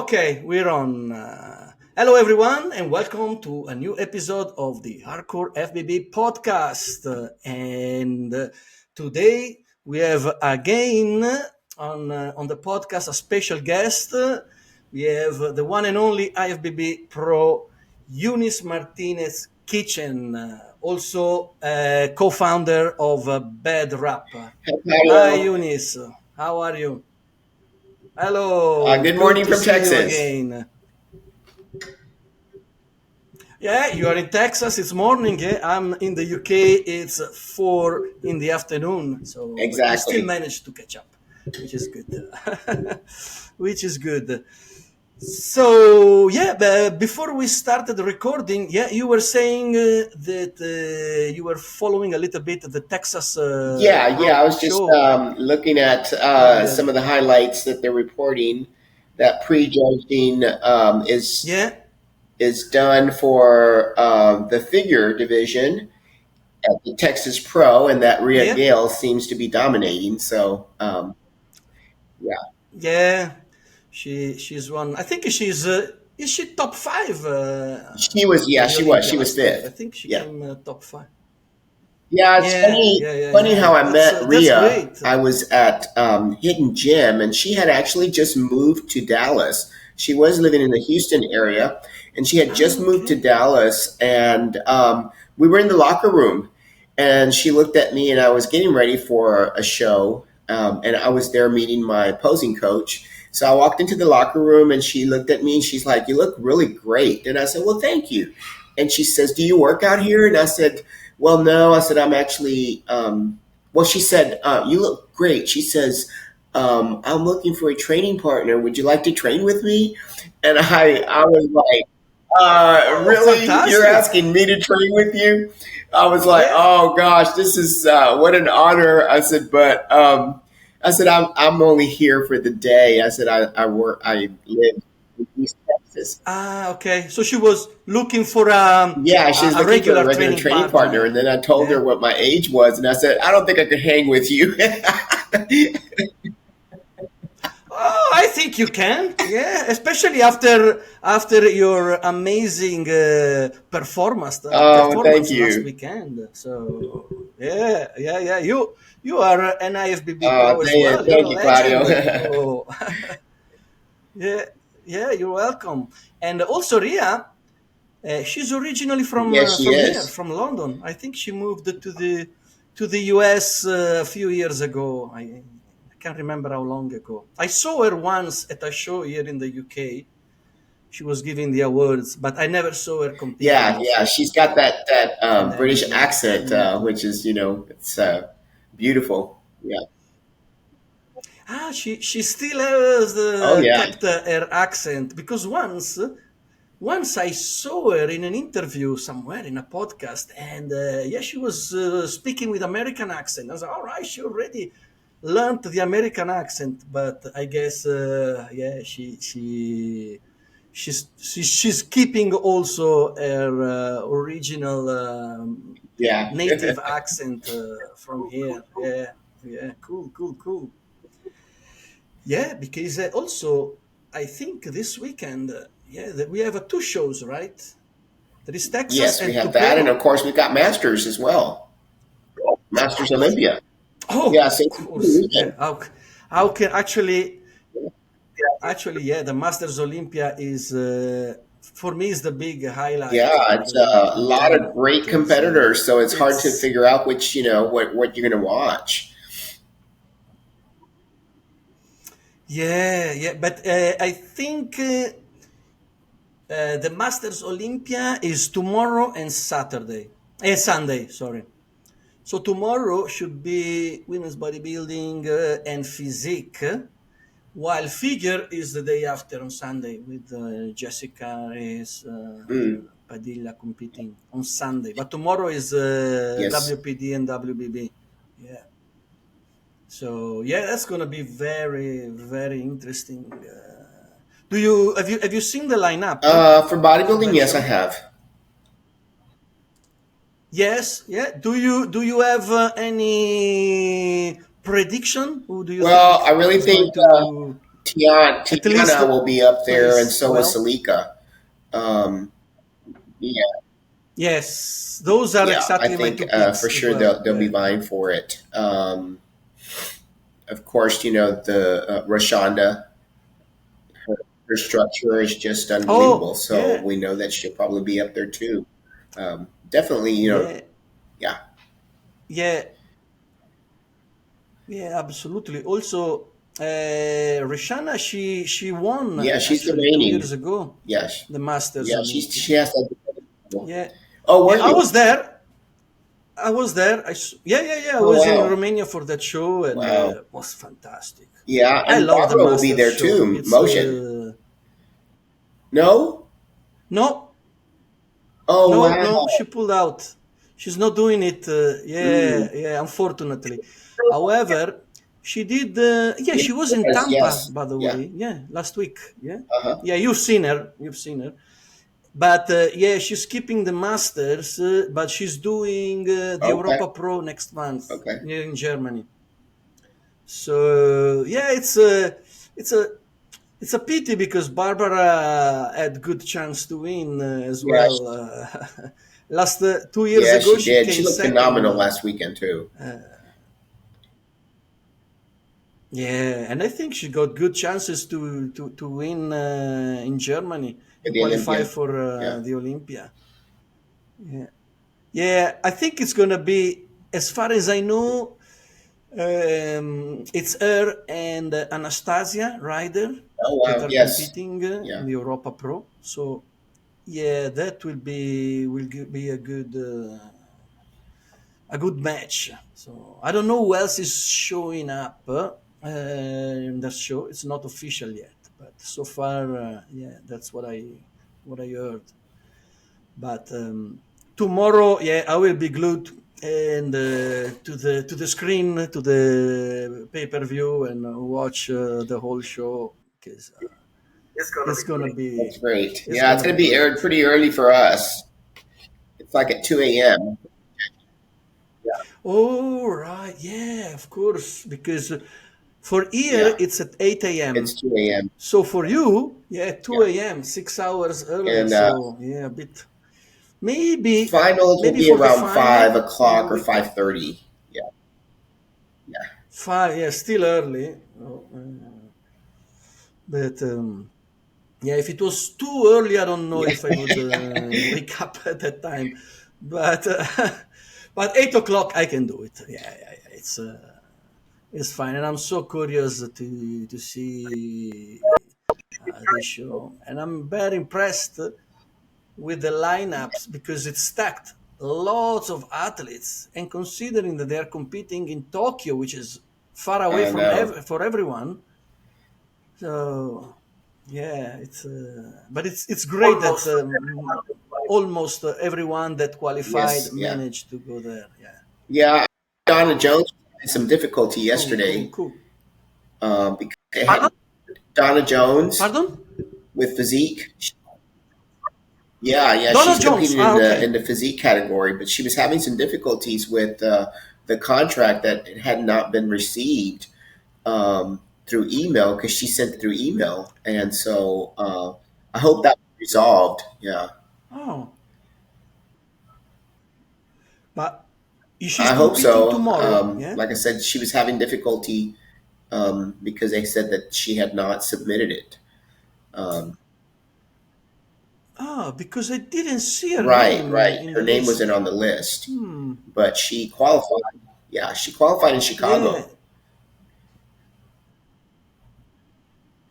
Okay, we're on. Hello, everyone, and welcome to a new episode of the Hardcore FBB podcast. And today we have again on the podcast a special guest. We have the one and only IFBB Pro, Eunice Martinez-Kitchen, also co-founder of Badrap. Hey, Hi, Claudio. Eunice. How are you? Hello, Good good morning to from see you Texas. again. Yeah, you are in Texas. It's morning. Yeah, I'm in the UK. It's 4 in the afternoon. So, but we still Exactly. managed to catch up, which is good. Which is good. So, yeah, but before we started recording, yeah, you were saying that you were following a little bit the Texas Yeah. I Pro was just show. looking at And some of the highlights that they're reporting. That prejudging yeah, is done for the figure division at the Texas Pro, and that Rhea yeah, Gale seems to be dominating. So yeah, yeah. She's one. I think she's is she top five she was. in Yeah, the she was. Olympia She was last week? I fifth. think she Yeah. came top five. Yeah, it's Yeah, funny. yeah, yeah, Funny yeah. how I met That's Rhea. great. I was at Hidden Gym, and she had actually just moved to Dallas. She was living in the Houston area, and she had Ah, just moved to okay. Dallas. And we were in the locker room, and she looked at me, and I was getting ready for a show, and I was there meeting my posing coach. So I walked into the locker room, and she looked at me, and she's like, "You look really great." And I said, "Well, thank you." And she says, "Do you work out here?" And I said, "Well, no." I said, "I'm actually," well, she said, "You look great." She says, "I'm looking for a training partner. Would you like to train with me?" And I was like, Oh, really? You're fantastic. asking me to train with you? I was like, Yeah. oh gosh, this is what an honor. I said, but I said, I'm only here for the day. I said, I live in East Texas. Ah, okay. So she was looking for Yeah, she's a looking for a regular regular training training partner. And partner. then I told her Yeah. what my age was, and I said, I don't think I could hang with you. Oh, I think you can. Yeah, especially after your amazing Oh, thank performance last you. weekend. So yeah, yeah, yeah. You are an IFBB pro as well. You're Thank a you, Claudio. legend. So yeah, yeah. You're welcome. And also Ria, she's originally Yes, she from here, is. from London. I think she moved to the US a few years ago. I can't remember how long ago. I saw her once at a show here in the UK. She was giving the awards, but I never saw her competing Yeah. before. She's got that And British then I accent, met her. which is it's beautiful. Yeah. She still has Oh yeah. kept her accent because once I saw her in an interview somewhere in a podcast, and yeah, she was speaking with American accent. I was like, all right, she already learned the American accent, but I guess yeah, she's keeping also her original Yeah. native accent from here. Yeah, yeah, cool, cool, cool. Yeah, because also I think this weekend, yeah, we have two shows, right? There is Texas Yes, we and have that, and of Tupelo. course we've got Masters as well. Masters Olympia. Oh, Yeah, of same course, yeah. weekend. How can actually, yeah, the Masters Olympia is for me is the big highlight Yeah, of the it's a Olympic lot of year great because competitors, so it's hard to it's figure out which what you're going to watch. yeah, yeah, but I think the Masters Olympia is tomorrow and Saturday, Sunday, sorry. So tomorrow should be women's bodybuilding and physique, while figure is the day after on Sunday with Jessica Reyes Mm, Padilla competing on Sunday. But tomorrow is yes. WPD and WBB. Yeah. So yeah, that's gonna be very very interesting. Do you have you seen the lineup For for bodybuilding, that yes, I show? have. Yes, yeah. Do you have any prediction? Who do you Well, think I really is going think to? At least Tiana will be up there, and plays so is well. Salika. Um, yeah, Yes, those are yeah, I exactly my think two for picks as sure well. they'll be Yeah, yeah. vying for it. Of course, the Rashonda, her structure is just unbelievable. Oh, So yeah, we know that she'll probably be up there too. Definitely, yeah, yeah, yeah, yeah, absolutely. Also, Rishana, she won yeah, she's the actually 2 years reigning. ago Yes, the Masters yeah, she Olympia. has that. Yeah, Oh, were yeah, I you? was there. I was there. Yeah, yeah, yeah. I Oh, was in wow, Romania for that show, and wow. it was fantastic. Yeah, I and love the Barbara will be Masters there show. too. It's Motion. No? no, Oh, no, no. wow. She pulled out. She's not doing it. Mm. Yeah, yeah. Unfortunately, however, she did. Yeah, Yes, she was in yes, Tampa, yes. by the Yeah. way. Yeah, last week. Yeah, Uh-huh. yeah. You've seen her. You've seen her. But yeah, she's keeping the Masters, but she's doing the Okay. Europa Pro next month Okay. here in Germany. So yeah, it's a it's a pity because Barbara had good chance to win as Yeah, well. Last 2 years yeah, ago, she she did. came She looked second. phenomenal last weekend too. Yeah, and I think she got good chances to win in Germany At and the qualify Olympia. for Yeah. the Olympia. Yeah, yeah. I think it's gonna be, as far as I know, it's her and Anastasia Ryder Oh, that wow. are Yes. competing in Yeah. the Europa Pro. So yeah, that be a good match. So I don't know who else is showing up in the show. It's not official yet, but so far, yeah, that's what I heard. But tomorrow, yeah, I will be glued and to the screen, to the pay per view, and watch the whole show because it's gonna That's be great. it's Yeah, it's gonna going be to be aired great. pretty early for us. It's like at 2 a.m. Yeah. Oh right, yeah, of course, because for here Yeah. it's at 8 a.m. It's 2 a.m. So for you, yeah, Yeah. 2 a.m., 6 hours earlier. And So yeah, a bit maybe finals will maybe be for the around 5 final, maybe o'clock or we can 5:30. Yeah. Yeah. five. Yeah, still early. But yeah, if it was too early, I don't know if I would wake up at that time. But but 8 o'clock, I can do it. Yeah, yeah, yeah. It's fine, and I'm so curious to see this show, and I'm very impressed with the lineups because it's stacked. Lots of athletes, and considering that they are competing in Tokyo, which is far away I from know. for everyone, so yeah, but it's great that almost everyone that qualified Yes. Yeah. managed to go there. Yeah, Yeah. Donna Jones had some difficulty cool, cool, yesterday cool. because Donna Jones Pardon? with physique. Yeah, yeah, Donna she's Jones. competing Ah, in okay. the physique category, but she was having some difficulties with the contract that it had not been received through email because she sent it through email, and so I hope that resolved. Yeah, Oh, but she's I hope competing so. tomorrow. Yeah. Like I said, she was having difficulty because they said that she had not submitted it. Um, Ah, because I didn't see her right, name right. in Her the name wasn't list. on the list, Hmm. but she qualified. Yeah, she qualified in Yeah. Chicago.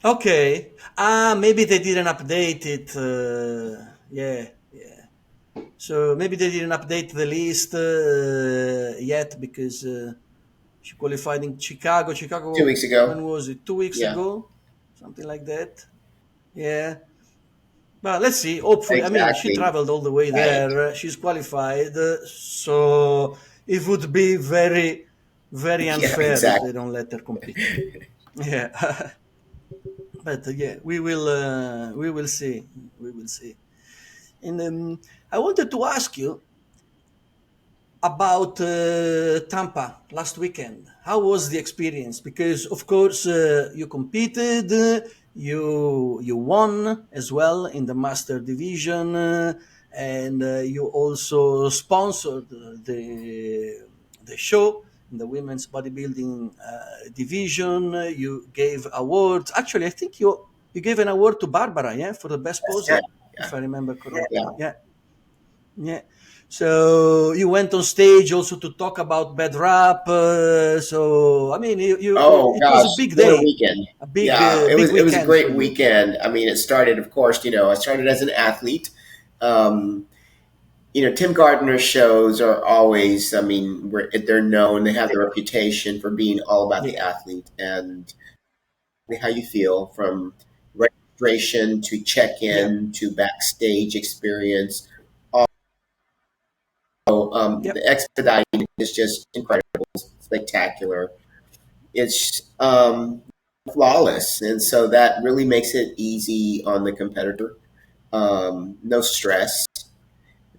Okay. Ah, maybe they didn't update it. Yeah. Yeah. So maybe they didn't update the list yet because she qualified in Chicago. 2 weeks Chicago. ago. When was it? 2 weeks Yeah, ago, something like that. Yeah. But let's see. Hopefully, I mean, she exactly. traveled all the way Right. there. She's qualified, so it would be very, very Yeah, unfair if they exactly. don't let her compete. Yeah, but yeah, we will see. We will see. And I wanted to ask you about Tampa last weekend. How was the experience? Because of course you competed, you won as well in the master division, and you also sponsored the show in the women's bodybuilding division. You gave awards. Actually, I think you gave an award to Barbara, yeah, for the best Yeah, poser, yeah, if I remember correctly. yeah. Yeah, yeah. So you went on stage also to talk about Badrap. So I mean, Oh it was a gosh, big what a day, weekend! a Yeah, big it was a weekend for great you. weekend. I mean, it started, of course. I started as an athlete. Um, Tim Gardner shows are always. I mean, they're known. They have the reputation for being all about the Yeah. athlete and how you feel from registration to Yep. check-in to backstage experience. The Yep. expediting is just incredible, spectacular. It's flawless, and so that really makes it easy on the competitor. No stress.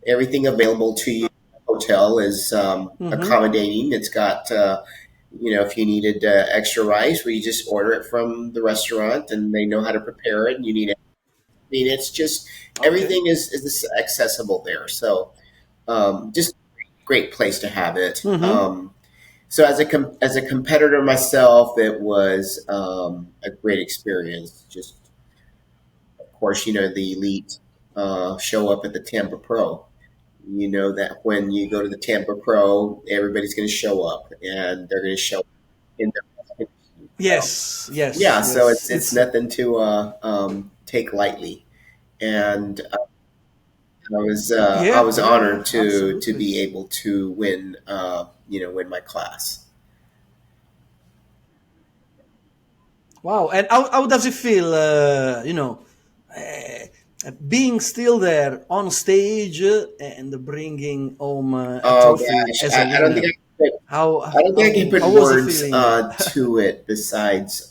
Everything available to you. Hotel is Mm-hmm. accommodating. It's got if you needed extra rice, well, you just order it from the restaurant, and they know how to prepare it. And you need it. I mean, it's just Okay. everything is accessible there. So just great place to have it. Mm-hmm. So as a competitor myself, it was a great experience. Just of course, the elite show up at the Tampa Pro. You know that when you go to the Tampa Pro, everybody's going to show up, and they're going to show up in their best condition. So Yes. Yes. yeah, so Yes. it's nothing to take lightly, and I Yeah. was Yeah. Yeah. honored to Absolutely. be able to win win my class. Wow. And how does it feel? Being still there on stage and bringing home a Oh trophy gosh, as a I don't think winner. How I don't think I can how put was the words feeling? to it besides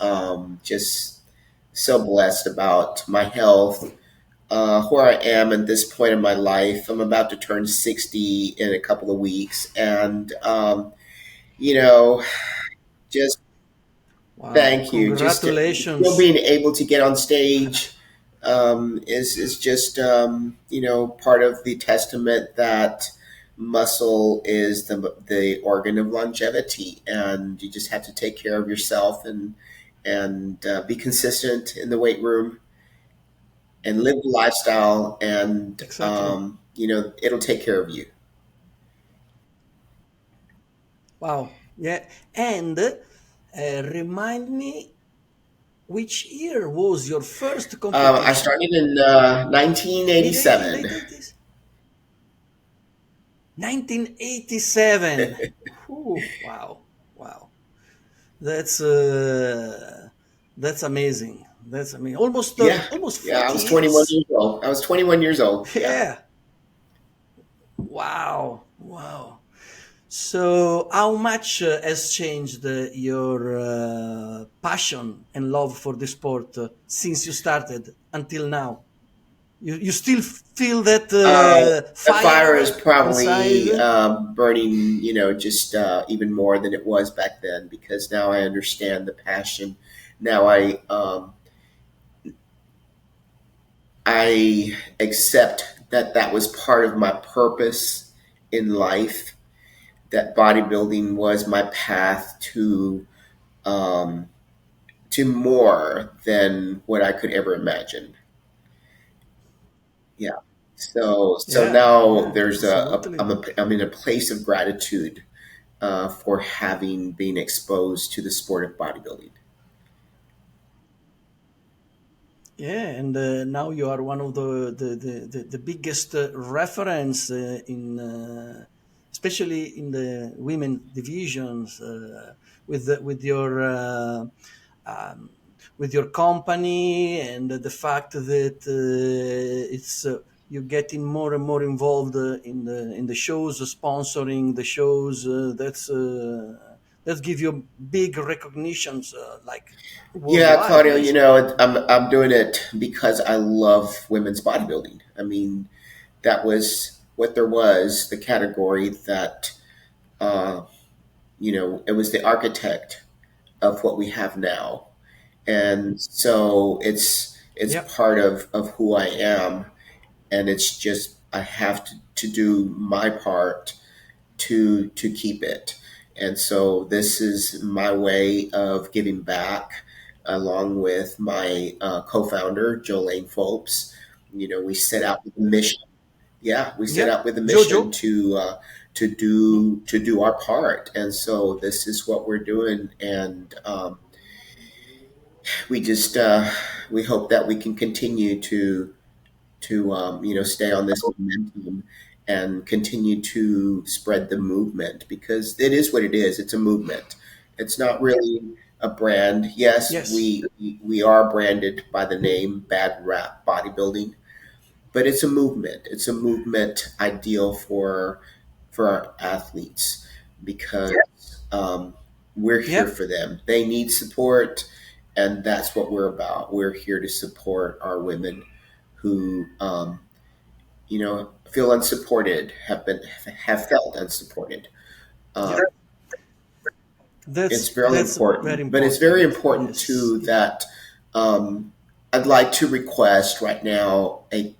just so blessed about my health, where I am at this point in my life. I'm about to turn 60 in a couple of weeks, and you know, just Wow! thank you. Just still Congratulations! being able to get on stage is just part of the testament that muscle is the organ of longevity, and you just have to take care of yourself and be consistent in the weight room and live the lifestyle, and Exactly. it'll take care of you. Wow! Yeah. And remind me, which year was your first I competition? started in Mid 80s, 1987. late 80s? 1987. Whew, wow! Wow! That's uh, that's amazing. That's amazing. Yeah, Almost yeah. I 40 was 21 years. years old. I was 21 years old. Yeah. Yeah. Wow. Wow. So, how much has changed your passion and love for the sport since you started until now? You still feel that The fire is fire inside? probably burning, just even more than it was back then because now I understand the passion. Now I accept that that was part of my purpose in life. That bodybuilding was my path um, to more than what I could ever imagine. Yeah. So Yeah, now yeah, there's absolutely. I'm in a place of gratitude for having been exposed to the sport of bodybuilding. Yeah, and now you are one of the biggest reference especially in the women divisions with your um, with your company and the fact that it's you're getting more and more involved in the shows, sponsoring the shows. That's give you big recognitions like Yeah, worldwide, Claudio, basically. I'm doing it because I love women's bodybuilding. I mean, that was what there was, the category that uh, it was the architect of what we have now. And so it's Yeah. part of who I am. And it's just, I have to do my part to keep it. And so this is my way of giving back, along with my co-founder Jolene Phopes. We set out with a mission. Yeah, we set Yeah. out with a mission Jojo. Mm. to do our part, and so this is what we're doing. And we just we hope that we can continue to stay on this momentum and continue to spread the movement, because it is what it is. It's a movement. It's not really a brand. Yes, Yes. we are branded by the name Bad Rap Bodybuilding, but it's a movement. It's a movement ideal for our athletes, because we're here Yeah. for them. They need support, and that's what we're about. We're here to support our women who feel unsupported, have felt unsupported. Yeah. Um, it's really That's very important, but it's very important. important Yes. too that um, I'd like to request right now a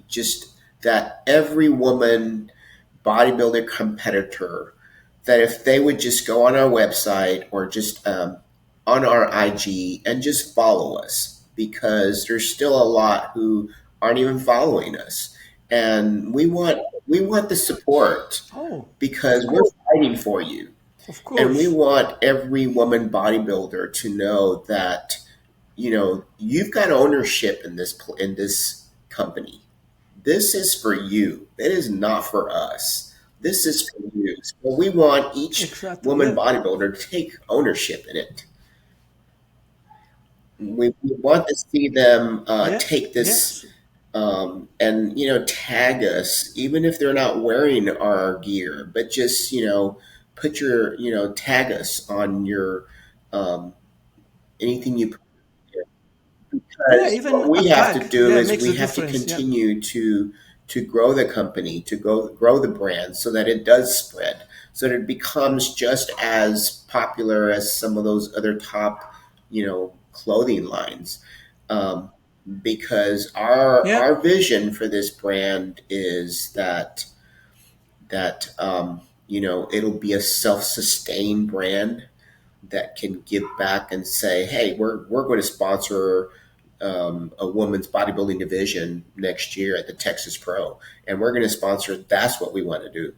just that every woman bodybuilder competitor, that if they would just go on our website or just on our IG and just follow us, because there's still a lot who aren't even following us, and we want the support, Oh, because we're fighting for you. of And we course. want every woman bodybuilder to know that you've got ownership in this company. This is for you. It is not for us. This is for you. So we want each Exactly. woman Yeah. bodybuilder to take ownership in it. We want to see them Yeah. take Yeah. this, and tag us, even if they're not wearing our gear, but just put your tag us on your um, anything you put there. Yeah. Because Even what a we have to tag. do Yeah, is makes we a have to difference. Yeah. continue to grow the company, to grow the brand, so that it does spread, so that it becomes just as popular as some of those other top clothing lines. um, because our Yeah. vision for this brand is that it'll be a self-sustained brand that can give back and say, hey, we're going to sponsor a women's bodybuilding division next year at the Texas Pro, and we're going to sponsor. That's what we want to do.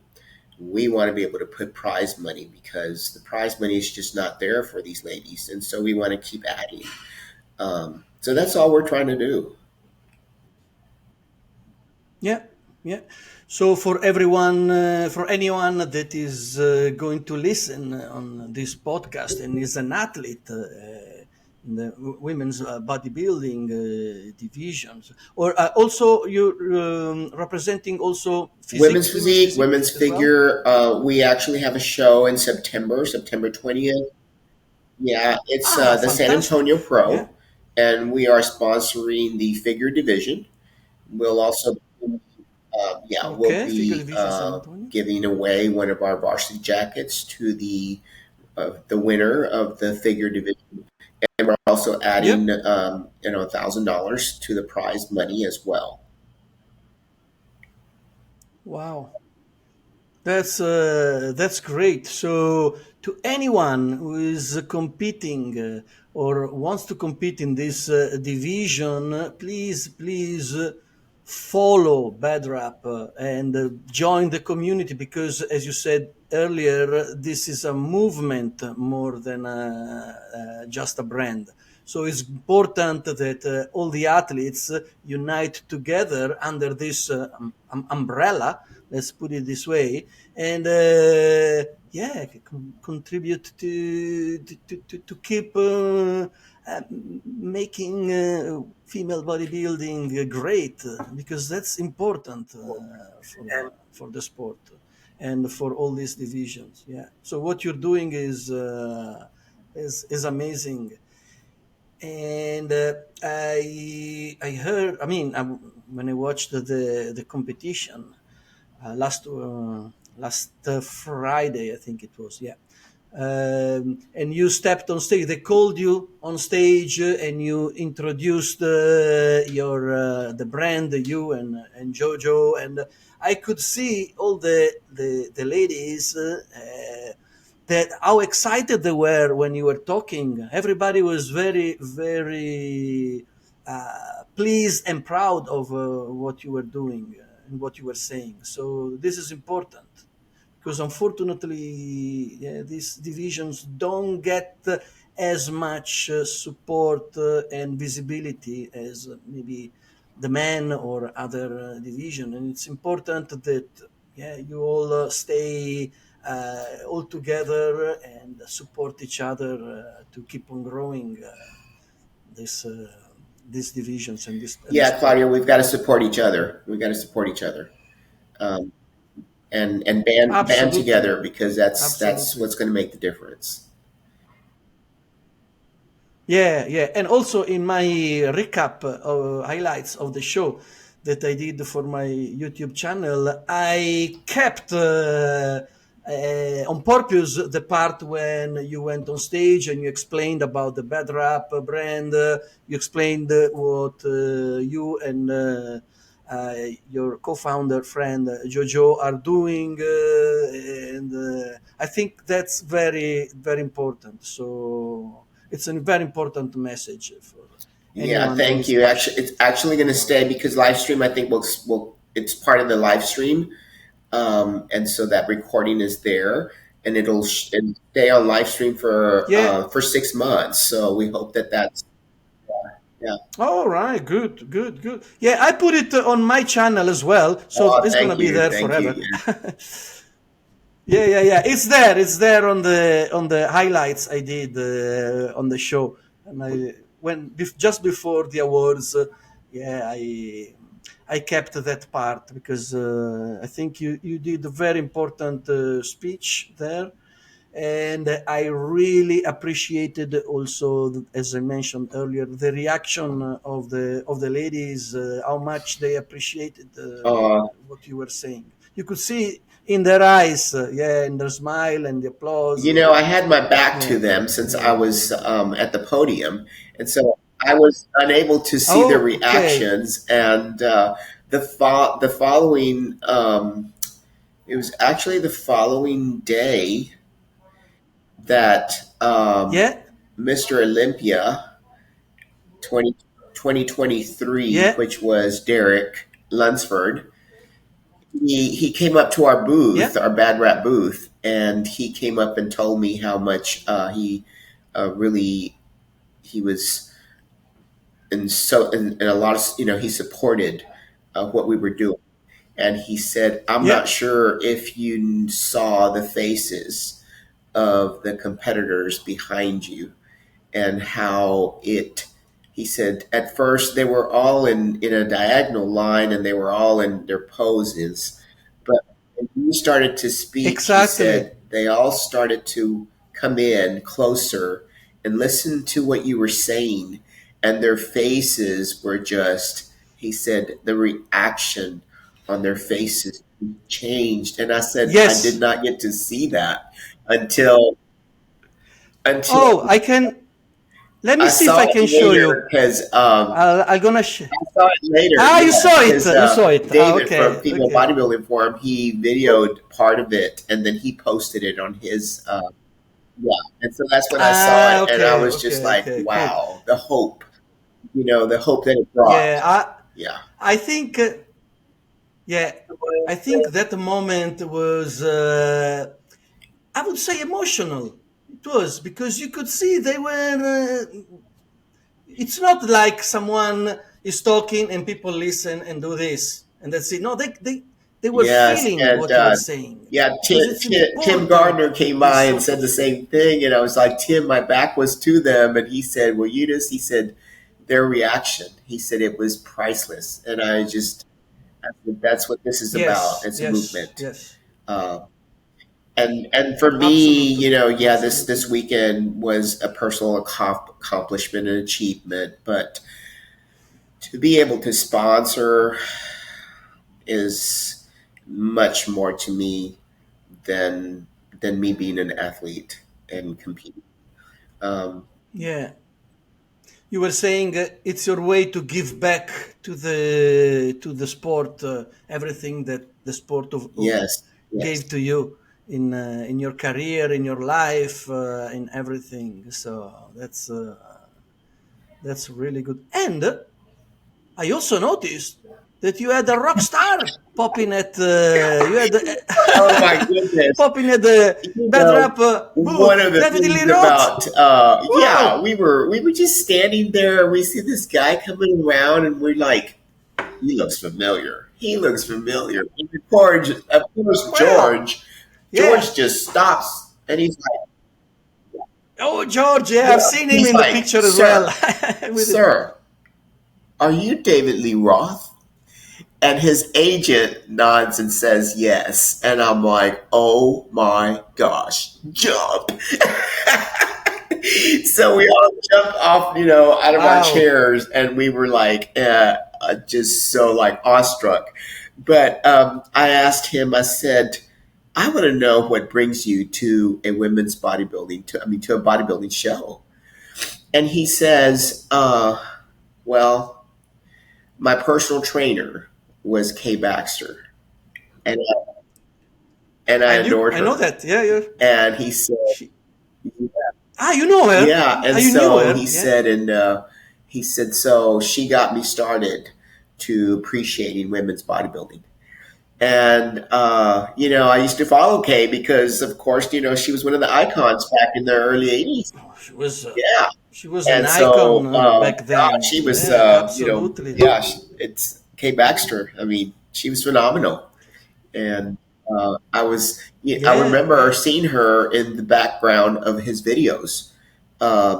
We want to be able to put prize money, because the prize money is just not there for these ladies, and so we want to keep adding. So that's all we're trying to do. Yeah, yeah. So for anyone that is going to listen on this podcast and is an athlete in the women's bodybuilding divisions, or also you're representing also physique, Women's women's physique, physique women's as well. figure. We actually have a show in September 20th. Yeah, it's Ah, the San Antonio fantastic. Yeah. Pro, and we are sponsoring the figure division. We'll also, yeah, we'll Okay, figure be division San Antonio. giving away one of our varsity jackets to the winner of the figure division, and we're also adding Yep. $1,000 to the prize money as well. Wow. That's great. So, to anyone who is competing or wants to compete in this division, please follow Badrap and join the community, because, as you said earlier, this is a movement more than just a brand. So it's important that all the athletes unite together under this umbrella. Let's put it this way, and yeah, contribute to keep making female bodybuilding great, because that's important for the sport and for all these divisions. Yeah. So what you're doing is amazing. And I heard. I mean, when I watched the competition last last Friday, I think it was. Yeah. And you stepped on stage. They called you on stage, and you introduced your the brand, you and Jojo, and I could see all the ladies. That how excited they were when you were talking. Everybody was very, very pleased and proud of what you were doing and what you were saying. So this is important because unfortunately, yeah, these divisions don't get as much support and visibility as maybe the men or other division, and it's important that yeah, you all stay all together and support each other to keep on growing this these divisions and this Yeah, sport. Claudio, we've got to support each other. We've got to support each other, um, and band Absolutely, together, because that's absolutely. what's going to make the difference. Yeah, yeah. And also in my recap highlights of the show that I did for my YouTube channel, I kept on purpose the part when you went on stage and you explained about the Badrap brand. You explained what you and your co-founder friend Jojo are doing, and I think that's very, very important. So it's a very important message for Yeah, anyone who thank is you. Actually, passionate it's actually going to about. stay because live stream. I think will it's part of the live stream, and so that recording is there, and it'll stay on live stream Yeah. for 6 months. So we hope that that's yeah. All right. Good. Good. Good. Yeah, I put it on my channel as well, so Oh, it's gonna be there thank you. forever. Yeah. Yeah, yeah, yeah. It's there. It's there on the highlights I did on the show, and I just before the awards. Yeah, I kept that part because I think you did a very important speech there, and I really appreciated also, as I mentioned earlier, the reaction of the ladies, how much they appreciated Uh, what you were saying. You could see in their eyes, yeah, and their smile and the applause. I had my back to Yeah, them since yeah, I yeah, was yeah. at the podium, and so I was unable to see their Oh, okay. reactions. And the following, it was actually the following day that Yeah, Mr. Olympia 20 2023, yeah, which was Derek Lunsford, he came up to our booth, yeah. our Bad Rap booth, and he came up and told me how much he really he was and a lot of he supported what we were doing, and he said, "I'm Yeah, not sure if you saw the faces of the competitors behind you and how it." He said, "At first they were all in a diagonal line and they were all in their poses, but when you started to speak, he exactly. said they all started to come in closer and listen to what you were saying, and their faces were just," he said, "the reaction on their faces changed." And I said, "I did Yes. not get to see that until until Oh, I can. Let me I see if saw I it can show later you. because I'm gonna. I saw it later, Ah, you saw yeah, it. because You saw it. Ah, David from okay. Female Okay. Bodybuilding Forum, he Oh, videoed part of it and then he posted it on his yeah, and so that's when I saw ah, it, and I okay. was just Okay. like, Okay. Cool. wow, the hope, the hope that it brought, Yeah. yeah. I think. Yeah. I think that moment was. I would say emotional. It was because you could see they were. It's not like someone is talking and people listen and do this and that's it. No, they were Yes, feeling and what you were saying yeah, because it's Tim important Gardner came in by and sort said of the thing. same thing, and I was like, Tim, my back was to them, and he said, well, Eunice, he said, their reaction, he said it was priceless, and I said, that's what this is about. Yes, It's a yes, movement. yes. Uh, and for me, Absolutely, yeah, this absolutely. weekend was a personal accomplishment and achievement, but to be able to sponsor is much more to me. than me being an athlete and competing. Um, Yeah. You were saying it's your way to give back to the sport everything that the sport of yes, gave yes, to you in your career, in your life, in everything. So that's really good. And I also noticed that you had a rock star popping at you had oh my goodness. popping at the You know, Badrap one booth. of the David things Lee Roth. about yeah, Wow! we were just standing there. We see this guy coming around, and we're like, he looks familiar. He looks familiar. And of course, Well, yeah. George just stops, and he's like, Oh, George, yeah, I've yeah, seen him he's in the like, picture as well. sir, With it. sir, are you David Lee Roth? And his agent nods and says yes. And I'm like, oh my gosh, jump. So we all jumped off, out of our Wow. chairs, and we were like, just so like awestruck. But I asked him, I said, I want to know what brings you to a women's bodybuilding, to a bodybuilding show. And he says, well, my personal trainer was Kay Baxter, and I adored I know her. that. Yeah, yeah. And he said, She, you know her. yeah, and You knew so her. Yeah. he said, so she got me started to appreciating women's bodybuilding. And I used to follow Kay because, of course, she was one of the icons back in the early '80s. Oh, Yeah, she was an and icon so back God, then. she was, Yeah, absolutely. yeah, it's Kay Baxter. I mean, she was phenomenal. And I Yeah, remember yeah. seeing her in the background of his videos.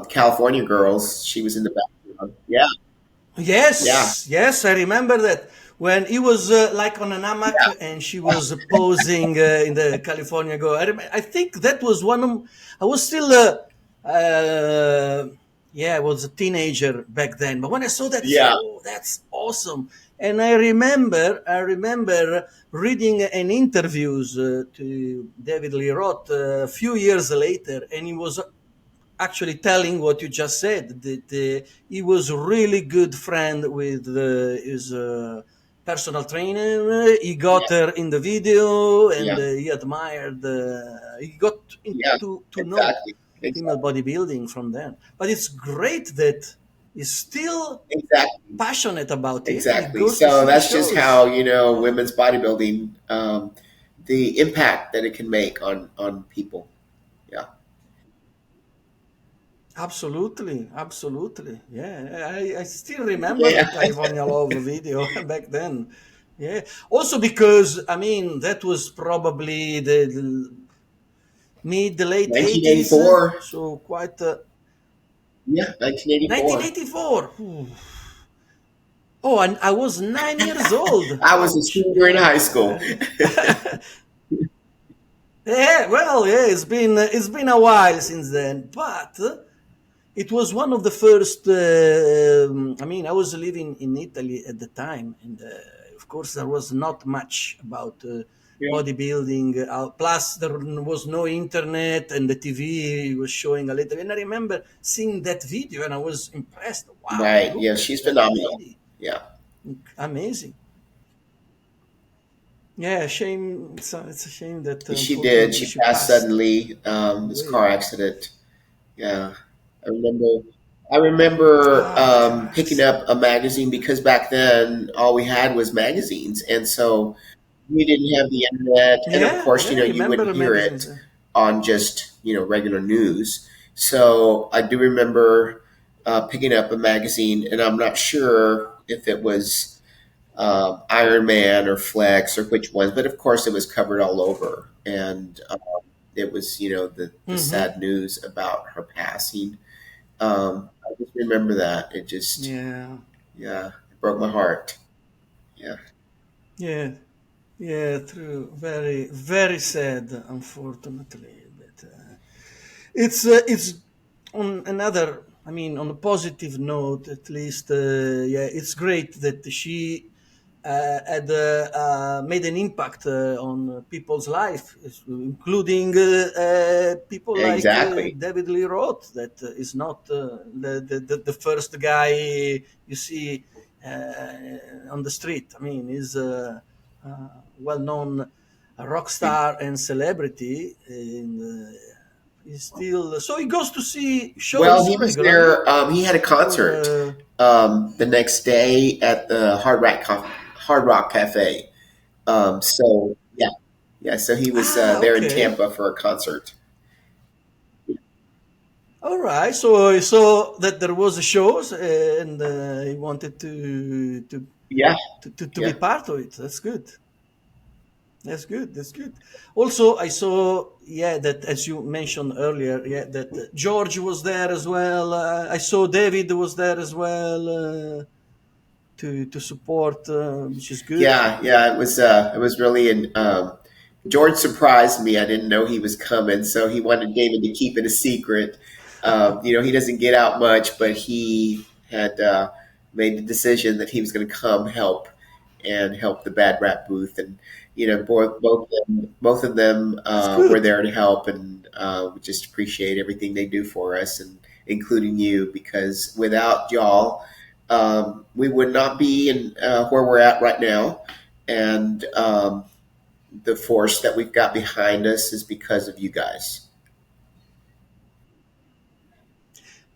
California Girls, she was in the background. Yeah, yeah, Yes, yes, I remember that when he was like on an hammock and she was posing in the California Go. I think that was one of. I was still, yeah, I was a teenager back then. But when I saw that, I said, yeah, "Oh, that's awesome!" And I remember reading an interviews to David Lee Roth a few years later, and he was actually telling what you just said that he was really good friend with his personal trainer. He got yeah, her in the video and yeah, he admired he got yeah. to know Exactly, female exactly, bodybuilding from then. But it's great that he's still exactly, passionate about it and he exactly. goes to So see the that's just how shows. Yeah, women's bodybuilding, the impact that it can make on people. Yeah, absolutely, absolutely. Yeah, I still remember the yeah, California Love video back then. Yeah. Also because I mean that was probably the mid late 80s, 1984. so quite Yeah, 1984. 1984. Ooh. Oh, and I was 9 years old. I was a Ouch. senior in Yeah. high school. Yeah. Well, yeah. It's been a while since then, but it was one of the first. I mean, I was living in Italy at the time, and of course, there was not much about Yeah. bodybuilding. Plus, there was no internet, and the TV was showing a little. And I remember seeing that video, and I was impressed. Wow, Right. Yeah, look at she's that phenomenal. lady! Yeah. Amazing. Yeah, shame. It's a shame that She did. unfortunately She she passed passed suddenly. This car away. accident. Yeah. I remember I remember Ah, car picking up a accident. magazine because back then all we had was magazines, and so we didn't have the internet, and of Yeah, course, yeah. I you remember wouldn't the hear magazines. it on just regular news. So I do remember picking up a magazine, and I'm not sure if it was Iron Man or Flex or which ones, but of course it was covered all over, and it was the Hmm. sad news about her passing. I just remember that it just Yeah, yeah it broke my heart. Yeah, yeah, yeah. True. Very, very sad. Unfortunately, but it's on another. I mean, on a positive note, at least. Yeah, it's great that she had made an impact on people's life, including people like Exactly. David Lee Roth, that is not the first guy you see on the street. I mean, he's well-known rock star and celebrity, and he's still so he goes to see Well, shows he was regularly, there. He had a or concert the next day at the Hard Rock Cafe. So yeah, yeah. So he was there in okay. Tampa for a concert. All right, so I saw that there was a shows, and he wanted Yeah, to be yeah, part of it. That's good. That's good. That's good. Also, I saw, yeah, that as you mentioned earlier, yeah, that George was there as well. I saw David was there as well to support, which is good. yeah, yeah. It was really an. George surprised me. I didn't know he was coming, so he wanted David to keep it a secret. He doesn't get out much, but he had made the decision that he was going to come help and help the Bad Rap booth, and both of them That's were good. there to help, and we just appreciate everything they do for us, and including you, because without y'all, we would not be in where we're at right now, and the force that we've got behind us is because of you guys.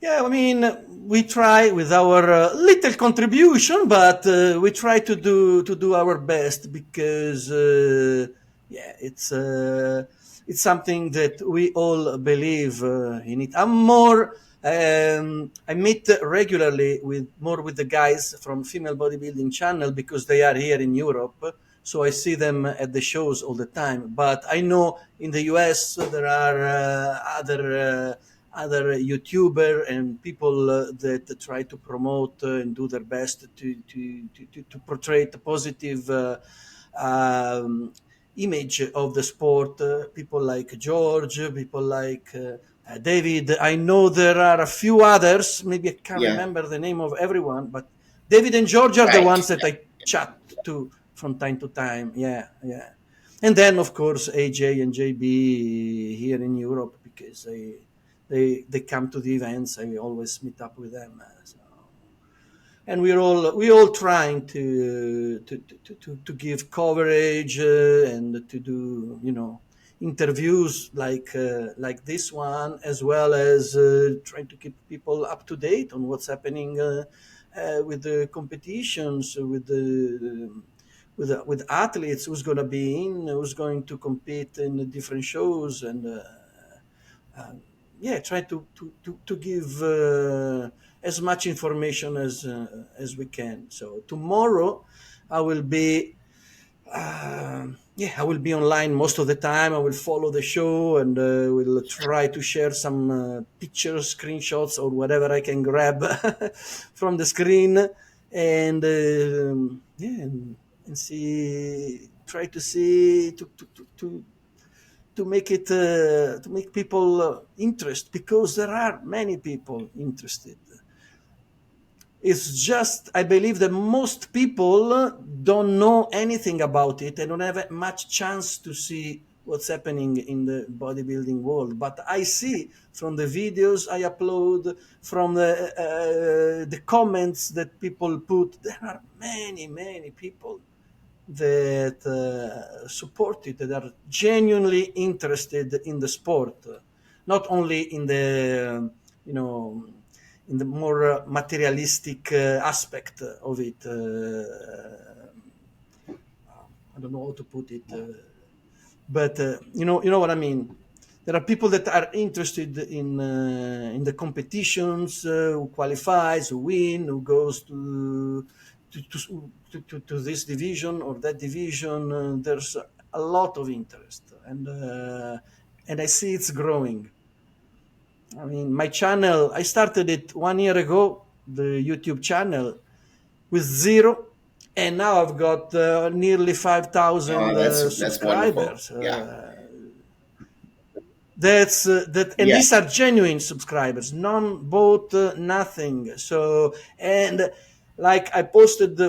Yeah, I mean, we try with our little contribution, but we try to do our best because yeah, it's something that we all believe in it. I'm more. I meet regularly with the guys from Female Bodybuilding Channel because they are here in Europe, so I see them at the shows all the time. But I know in the US there are other YouTuber and people that try to promote and do their best to portray the positive um, image of the sport. People like George, people like David. I know there are a few others. Maybe I can't Yeah, remember the name of everyone, but David and George are the right. ones that I chat to from time to time. Yeah, yeah. And then, of course, AJ and JB here in Europe because they come to the events. I always meet up with them. So, and we're all trying to give coverage and to do interviews like this one, as well as trying to keep people up to date on what's happening with the competitions, with athletes, who's going to be in, who's going to compete in the different shows, and yeah, try to give as much information as we can. So tomorrow, I will be yeah, I will be online most of the time. I will follow the show and will try to share some pictures, screenshots, or whatever I can grab from the screen, and yeah, and see, try to see to make it to make people interest, because there are many people interested. It's just, I believe that most people don't know anything about it and don't have much chance to see what's happening in the bodybuilding world. But I see from the videos I upload, from the comments that people put, there are many, many people that support it, that are genuinely interested in the sport, not only in the you know in the more materialistic aspect of it. I don't know how to put it, but you know what I mean. There are people that are interested in the competitions, who qualifies, who win, who goes to this division or that division. There's a lot of interest, and I see it's growing. I mean, my channel, I started it 1 year ago, the YouTube channel, with zero, and now I've got nearly 5,000 That's wonderful. subscribers. Yeah, And yeah, these are genuine subscribers, none bought nothing. So, and like I posted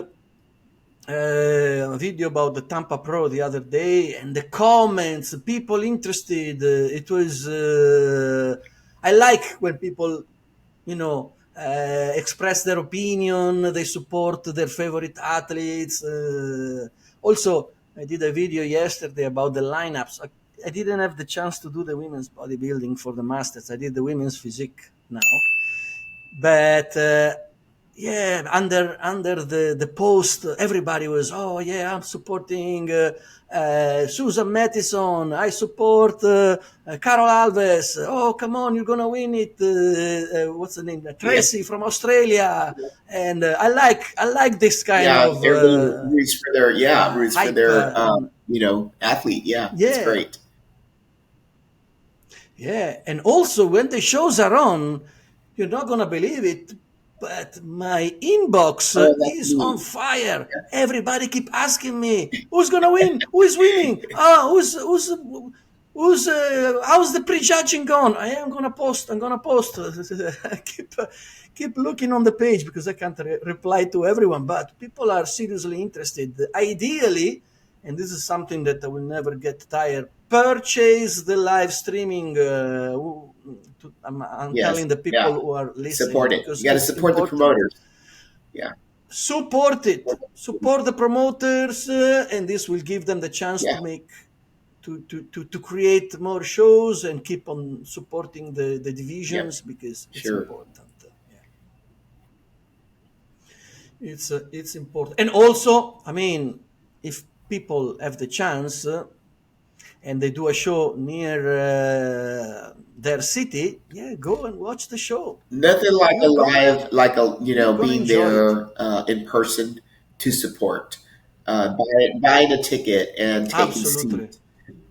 a video about the Tampa Pro the other day, and the comments, people interested. It was. I like when people, express their opinion. They support their favorite athletes. Also, I did a video yesterday about the lineups. I didn't have the chance to do the women's bodybuilding for the masters. I did the women's physique now, but yeah, under the post, everybody was, oh yeah, I'm supporting Susan Mattison. I support Carol Alves. Oh, come on, you're gonna win it. What's the name? Yeah, Tracy from Australia. And I like this kind yeah. of Everybody roots for their roots for hype. their athlete. Yeah, it's Yeah, great. yeah, and also when the shows are on, you're not gonna believe it, but my inbox Oh, that's is on neat. fire. Everybody keep asking me, "Who's gonna win? Who is winning? Ah, how's the prejudging gone?" I am gonna post. I'm gonna post. keep looking on the page because I can't reply to everyone, but people are seriously interested. Ideally, and this is something that I will never get tired. Purchase the live streaming. I'm Yes, telling the people yeah. who are listening Support it. You because got to it's support the important. promoters. Yeah, Support it. Support the promoters, and this will give them the chance to yeah, make to create more shows and keep on supporting the yep, divisions because it's sure. important. Yeah, it's important, and also, I mean, if people have the chance. And they do a show near their city, yeah, go and watch the show. Nothing like a You're gonna live, like a you're gonna being enjoy it. there in person to support, buying a ticket and taking Absolutely. seat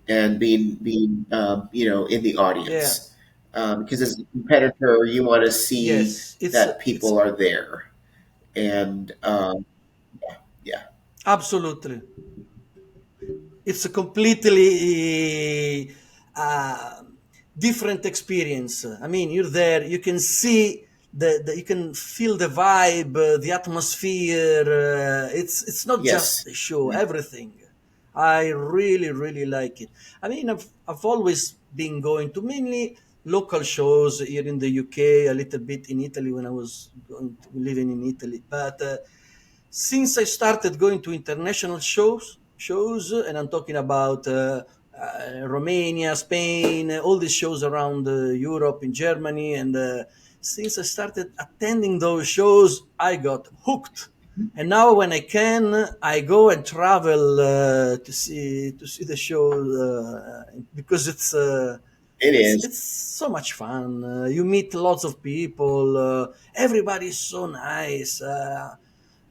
and being in the Yeah. audience. Because as a competitor, you want to see Yes. that It's people are there, and yeah, absolutely. It's a completely different experience. I mean, you're there. You can see you can feel the vibe, the atmosphere. It's not just yes, the show. Everything. I really really like it. I mean, I've always been going to mainly local shows here in the UK, a little bit in Italy when I was living in Italy, but. Since I started going to international shows, and I'm talking about Romania, Spain, all these shows around Europe, in Germany, and since I started attending those shows, I got hooked. And now, when I can, I go and travel to see the show because it's it it's is. it's so much fun. You meet lots of people. Everybody's so nice.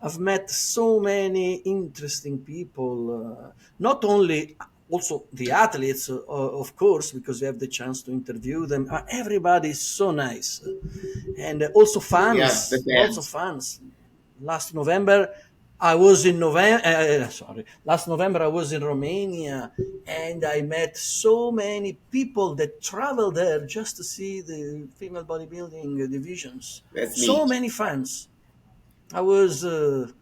I've met so many interesting people, not only also the athletes, of course, because you have the chance to interview them. Everybody's so nice, and also Yeah, the fans, lots of fans. fans. Last November, I was in November. Sorry, last November I was in Romania, and I met so many people that travel there just to see the female bodybuilding divisions. That's So neat. many fans. I was and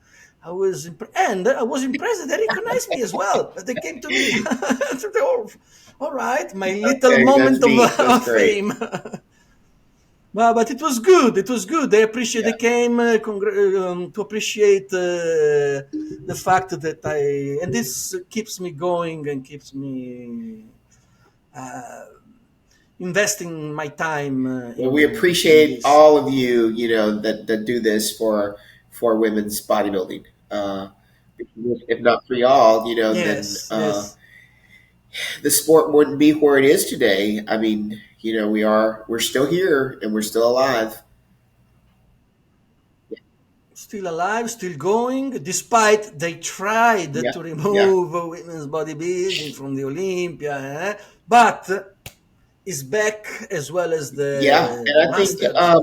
I was impressed. They recognized me as well. They came to me. Oh, all right, my little Okay, that's moment of neat. That's great. fame. But it was good. It was good. They appreciate. Yeah. They came to appreciate the fact that and this keeps me going and keeps me uh, investing my time Well, we in appreciate this. all of you, that do this for women's bodybuilding. If not for y'all, then Yes, yes. the sport wouldn't be where it is today. I mean, we're still here and we're still alive. Still alive, still going, despite they tried Yeah, to yeah, remove women's bodybuilding from the Olympia, but is back as well as yeah. the And Masters. I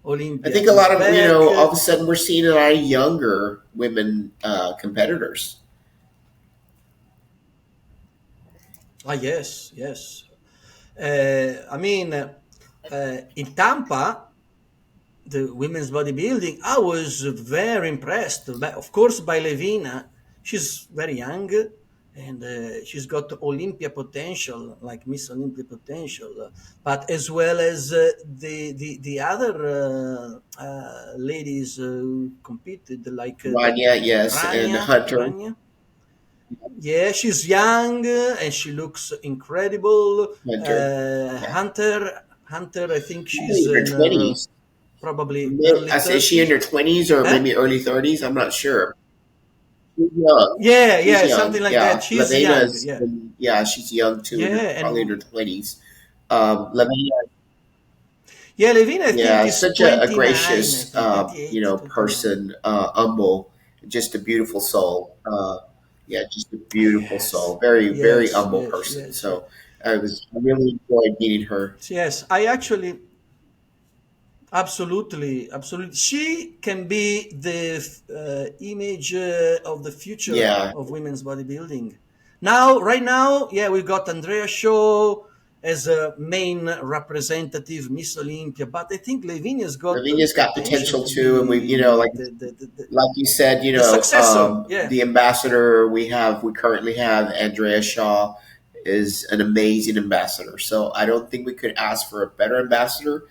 Olympia think a is lot of back. all of a sudden we're seeing a lot of younger women competitors. Yes, yes. I mean, in Tampa, the women's bodybuilding, I was very impressed, of course, by Levina. She's very young and she's got Olympia potential, like Miss Olympia potential, but as well as the other ladies who competed, like that Rania, yes, and Hunter. Rania. Yeah, she's young and she looks incredible. Hunter. Yeah. Hunter, I think Probably she's in her in her 20s. probably early I say she in 30s. her 20s or Huh? maybe early 30s. I'm not sure. She's young. Yeah, She's yeah, something young. like that. Yeah. She's young. Levena's, Yeah, yeah, she's young too, in yeah, her, probably in her and 20s. Levena, yeah, Levina, I think yeah, is such a 29. I gracious, think 28, 29. person, humble, just a beautiful soul. Yeah, just a beautiful Yes, soul. Very, very yes, humble yes, person. yes, yes. So I really enjoyed meeting her. Yes, I actually absolutely, absolutely. She can be the image of the future Yeah, of women's bodybuilding. Now, right now, yeah, we've got Andrea Shaw as a main representative, Miss Olympia, but I think Lavinia's got Lavinia's got potential potential to too, and be like you said, the successor. Yeah, the ambassador we currently have, Andrea Shaw, is an amazing ambassador. So I don't think we could ask for a better ambassador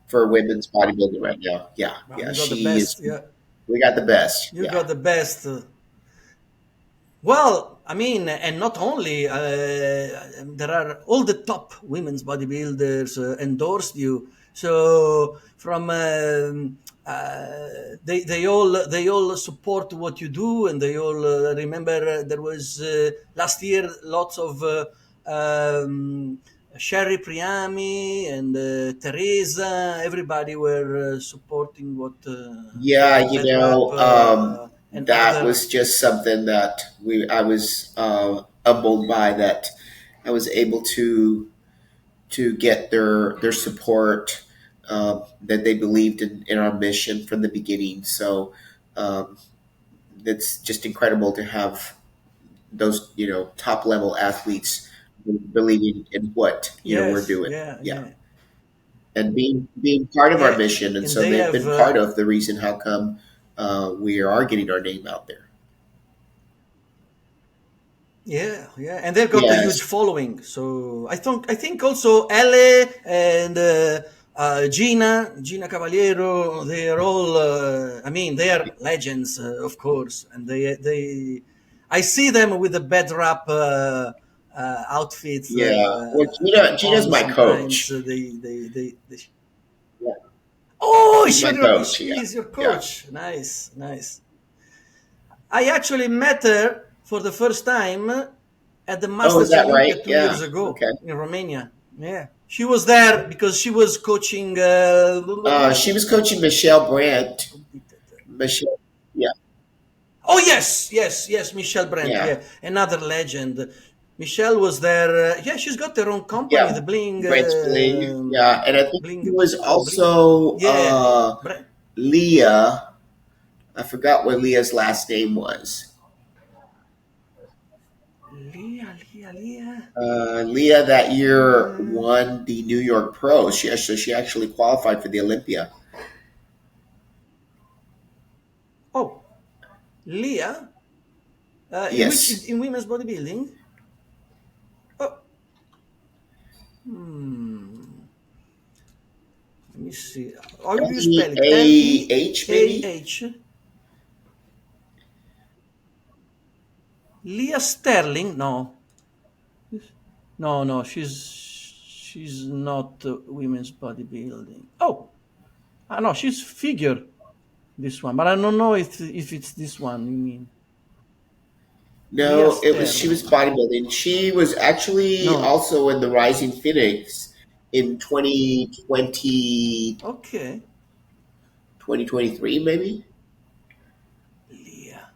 for women's bodybuilding right now. Yeah, well, yeah, you got the she is. best. Yeah, We got the best. you Yeah, got the best. Well, I mean, and not only there are all the top women's bodybuilders endorsed you. So from they all support what you do, and they all remember there was last year lots of Sherry Priami and Teresa. Everybody were supporting what yeah. Badrap and That other. was just something that we I was humbled by, that I was able to get their support, that they believed in our mission from the beginning. So um, it's just incredible to have those top level athletes believing in what we're Yes, doing. yeah, Yeah, yeah, and being part of our yeah, mission, and and so they they've have been part of the reason how come we are getting our name out there. yeah, yeah, and they've got a huge Yes, following. So I think also Elle and Gina Cavaliero, they are all. I mean, they are legends, of course, and they. I see them with the bed wrap outfits yeah. Well, Gina's on my sometimes. coach. They Yeah, Oh, she's my coach. she Yeah, is your yeah. coach. Nice, nice. I actually met her for the first time at the Oh, is Masters that right? Olympia 2 years Yeah. ago Okay. in Romania. Yeah, she was there because she was coaching. She was coaching Michelle Brandt. Michelle. Yeah, Oh yes, yes, yes, Michelle Brandt. yeah, Yeah, another legend. Michelle was there. Yeah, she's got her own company, yeah. the Bling. Brandt's Bling. Yeah, and I think Bling. he What's was it called? Bling. also Yeah, Leah. I forgot what Leah's last name was. Leah. Leah that year Uh, won the New York Pro. She actually qualified for the Olympia. oh, Leah. In which Yes. in women's bodybuilding? Oh, hmm. Let me see. How do you spell it? L E Leah A maybe. H. Leah Sterling? No, no. She's not women's bodybuilding. Oh, I know she's figure this one, but I don't know if it's this one you mean. Leah No, it was she was Sterling. bodybuilding. She was actually No. also in the Rising Phoenix in 2020, Okay. 2023, maybe. Leah.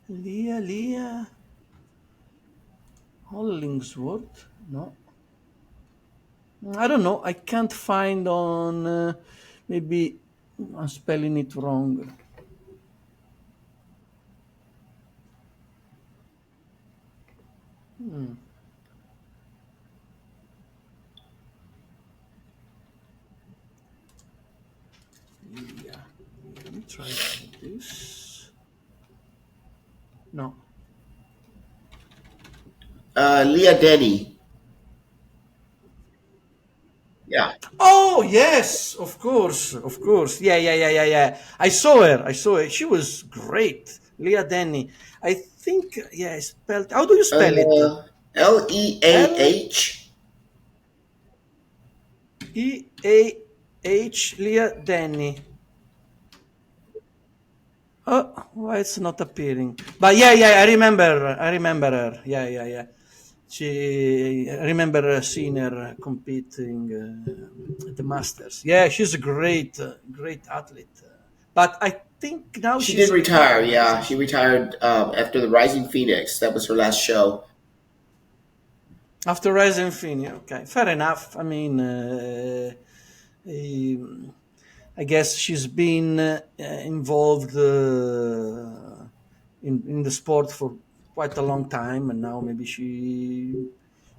Leah. Hollingsworth? No. I don't know. I can't find on. Maybe I'm spelling it wrong. try like this. No. Leah Denny. Yeah. Oh yes, of course, of course. Yeah, yeah, yeah, yeah, yeah. I saw her. I saw her. She was great. Leah Denny. I think. Yeah, I spelled. How do you spell it? L Leah. E-A-H. Leah Denny. Oh, why it's not appearing? But yeah, yeah, I remember. I remember her. Yeah, yeah, yeah. I remember seeing her competing at the Masters. Yeah, she's a great, great athlete. But I think now She did she's retire. retired, Yeah, isn't she she? retired after the Rising Phoenix. That was her last show. After Rising Phoenix. Okay, fair enough. I mean, um, I guess she's been involved in the sport for quite a long time, and now maybe she's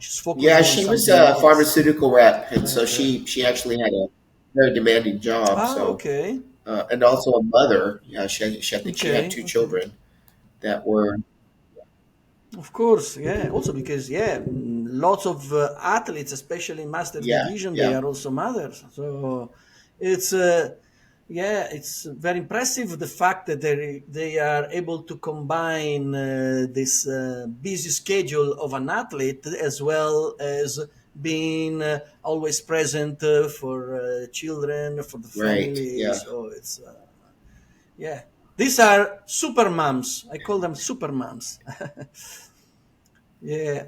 Yeah, focusing on she was something a else. pharmaceutical rep, and so Uh, she actually had a very demanding job. So, okay, and also a mother. Yeah, I think she had okay, two okay. children that were. Of course, yeah. Also because yeah, lots of athletes, especially in master Yeah, division, they yeah, are also mothers. So it's yeah, it's very impressive the fact that they are able to combine this busy schedule of an athlete as well as being always present for children, for the right. family. Yeah, So it's yeah, these are super moms. I call them super moms. Yeah,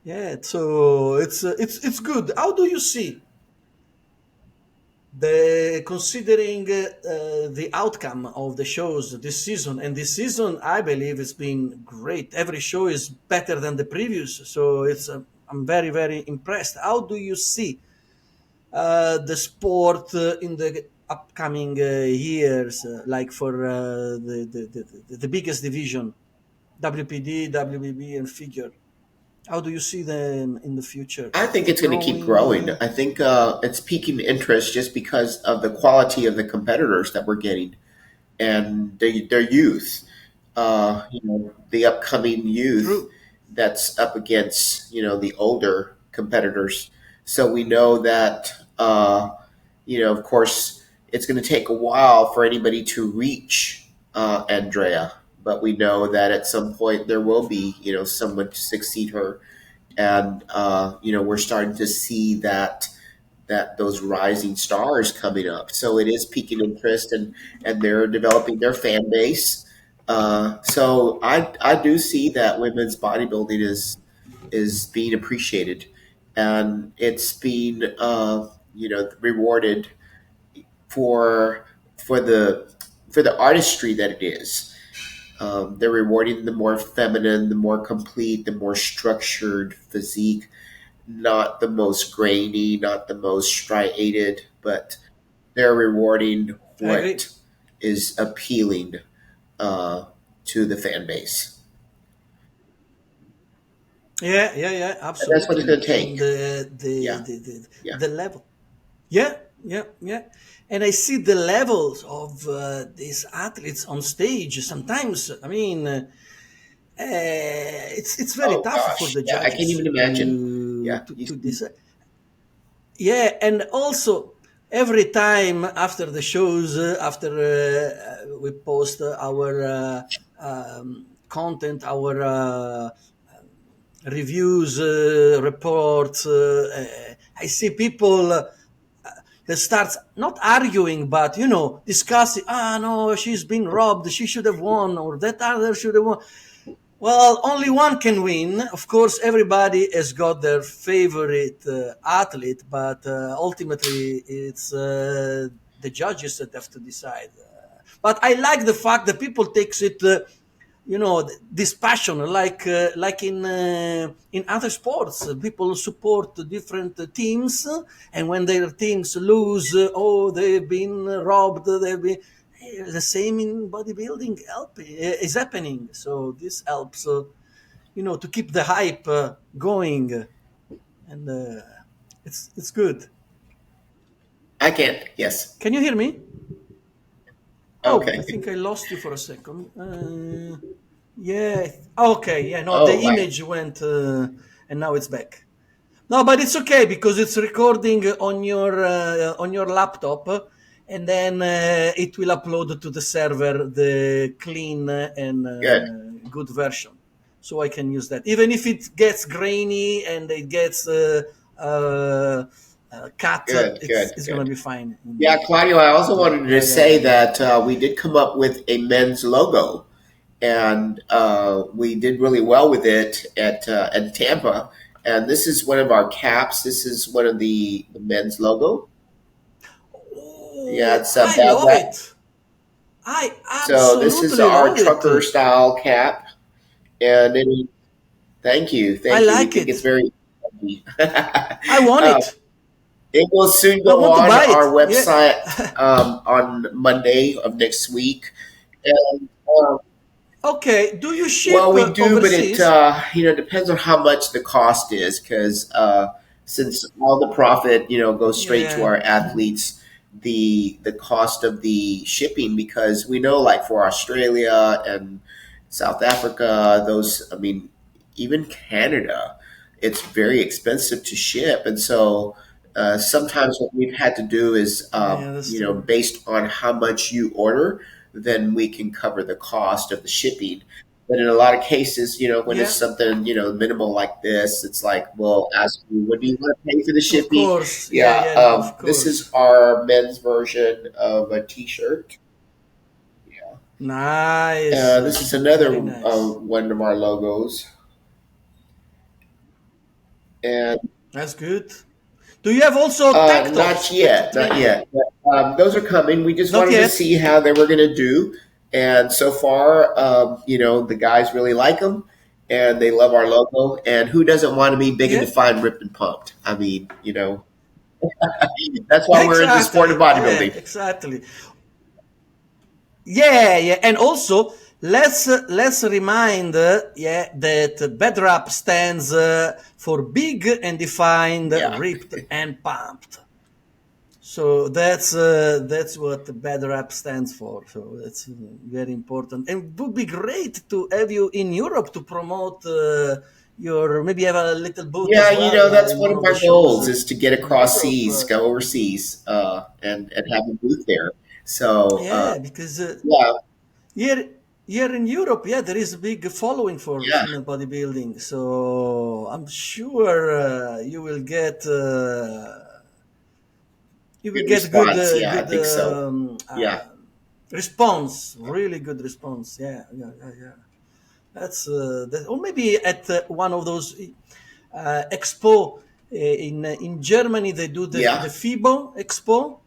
yeah. So it's good. How do you see the considering the outcome of the shows this season? And this season, I believe, it's been great. Every show is better than the previous, so it's I'm very very impressed. How do you see the sport in the upcoming years, like for the biggest division, WPD, WBB, and figure? How do you see them in the future? I think it's going to keep Growing? growing. I think it's piquing interest just because of the quality of the competitors that we're getting and their youth. The upcoming youth True. that's up against the older competitors. So we know that of course, it's going to take a while for anybody to reach Andrea, but we know that at some point there will be someone to succeed her, and we're starting to see that those rising stars coming up. So it is piquing interest, and they're developing their fan base. So I do see that women's bodybuilding is being appreciated, and it's being rewarded for for the for the artistry that it is. They're rewarding the more feminine, the more complete, the more structured physique, not the most grainy, not the most striated, but they're rewarding I agree. what is appealing uh, to the fan base. Yeah, yeah, yeah, And that's what it's going absolutely. to And take. Yeah, yeah. the level. Yeah, yeah, yeah. And I see the levels of these athletes on stage. Sometimes, I mean, it's very Oh tough for gosh, the yeah. I can't judges even imagine. Yeah, to decide. Yeah, and also every time after the shows, after we post our content, our reviews, reports, I see people that starts not arguing, but discussing. Ah, no, she's been robbed. She should have won, or that other should have won. Well, only one can win. Of course, everybody has got their favorite athlete, but ultimately it's the judges that have to decide. But I like the fact that people takes it, this passion, like in other sports, people support different teams, and when their teams lose, oh, they've been robbed. They've been the same in bodybuilding is happening. So this helps, to keep the hype going, and it's good. I can't. Yes. Can you hear me? Oh, I Okay. think I lost you for a second. Yeah. Okay. Yeah. No, the Oh, right. image went, and now it's back. No, but it's okay because it's recording on your laptop, and then it will upload to the server the clean and Good. good version, so I can use that. Even if it gets grainy and it gets cut, Good. Good. it's gonna Good. be fine. Yeah, Claudio, I also Yeah, wanted to yeah, yeah, say yeah, yeah. that we did come up with a men's logo, and we did really well with it at Tampa. And this is one of our caps. This is one of the men's logo. Yeah, Oh, it's a I love Badrap. it. I So this is absolutely our love it. trucker style cap, and thank you, I thank you. We like think it's it. very. I want um, it. it will soon I go want to on buy our it. Yeah. website on Monday of next week. And, Okay. Do you well, ship we do, but it overseas? depends on how much the cost is, because since all the profit goes straight to Yeah. our athletes, the cost of the shipping, because we know, like, for Australia and South Africa, those, I mean, even Canada, it's very expensive to ship, and so sometimes what we've had to do is Yeah, that's true. based on how much you order, then we can cover the cost of the shipping. But in a lot of cases, when it's Yeah. something, minimal like this, it's like, well, ask you, what do you want to pay for the Of shipping? course. Yeah. Yeah. Yeah. No. Of This is course. our men's version of a t-shirt. Yeah. Nice. This is another Very nice. one of our logos. And That's good. Do you have also tank not tops that you yet, not train in? yet. Those are coming. We just Not wanted to yet. see how they were going to do, and so far, the guys really like them, and they love our logo. And who doesn't want to be big and Yeah. defined, ripped and pumped? I mean, that's why we're in the sport of Exactly. Yeah. bodybuilding. Exactly. Yeah, yeah, and also let's remind, yeah, that Badrap stands for big and defined, Yeah, ripped and pumped. So that's what Badrap stands for. So that's very important, and it would be great to have you in Europe to promote your, maybe have a little booth yeah. as well That's in one one of of the our shows goals is to get in across Europe. seas, go overseas, and have a booth there. So Yeah, because yeah, here, here in Europe, yeah, there is a big following for yeah, female bodybuilding. So I'm sure you will good get good response. Yeah, I good think so. Yeah, response. Really good response. Yeah, yeah, yeah, yeah. That's that, or maybe at one of those expo in Germany. They do the yeah. FIBO expo,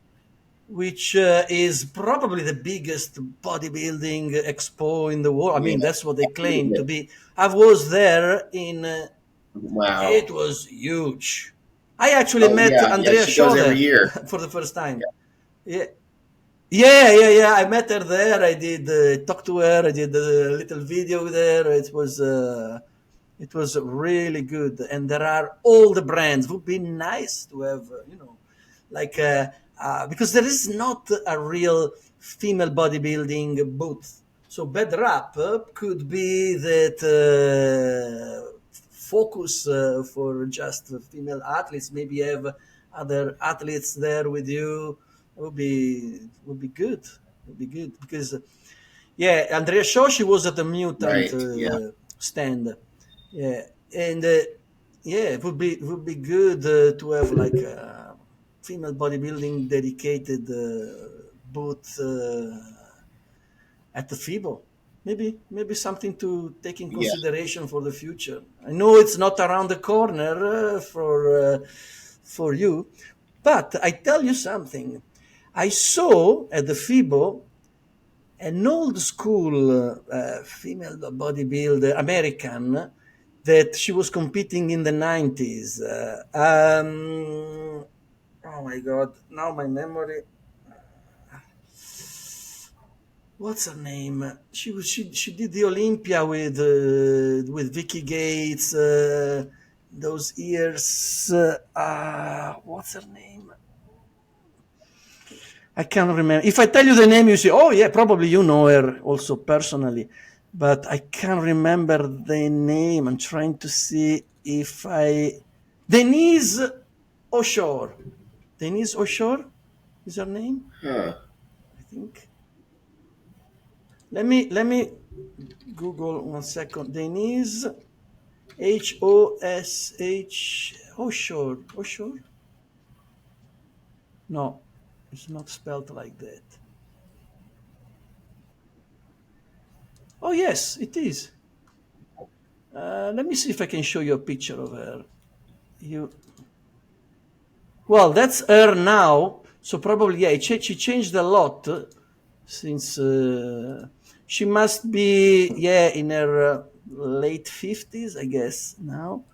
which is probably the biggest bodybuilding expo in the world. I Yeah. mean, that's what they claim to be. I was there in, Wow. it was huge. I actually Oh met yeah, yeah. Andrea She goes Shaw every there year. for the first time. Yeah. Yeah, yeah, yeah. I met her there. I did talk to her. I did a little video with her. It was really good. And there are all the brands. Would be nice to have, like because there is not a real female bodybuilding booth. So Badrap could be that focus for just female athletes. Maybe have other athletes there with you. Would be good. Would be good because yeah, Andrea Shoshi was at the mutant Right. Yeah. stand. Yeah, and yeah, it would be good to have like a female bodybuilding dedicated booth at the FIBO. Maybe something to take in Yeah. consideration for the future. I know it's not around the corner for you, but I tell you something. I saw at the FIBO an old school female bodybuilder, American, that she was competing in the 90s. Oh my God, now my memory. What's her name? She did the Olympia with Vicky Gates. Those years. What's her name? I can't remember. If I tell you the name, you say, "Oh yeah, probably you know her also personally," but I can't remember the name. I'm trying to see if I Denise Oshore. Denise Oshore is her name, Huh. I think. Let me Google 1 second. Denise Hosh Oshore. Oshore? No, it's not spelled like that. Oh yes, it is. Let me see if I can show you a picture of her. You Well, that's her now. So probably yeah, she changed a lot since she must be in her late 50s, I guess now.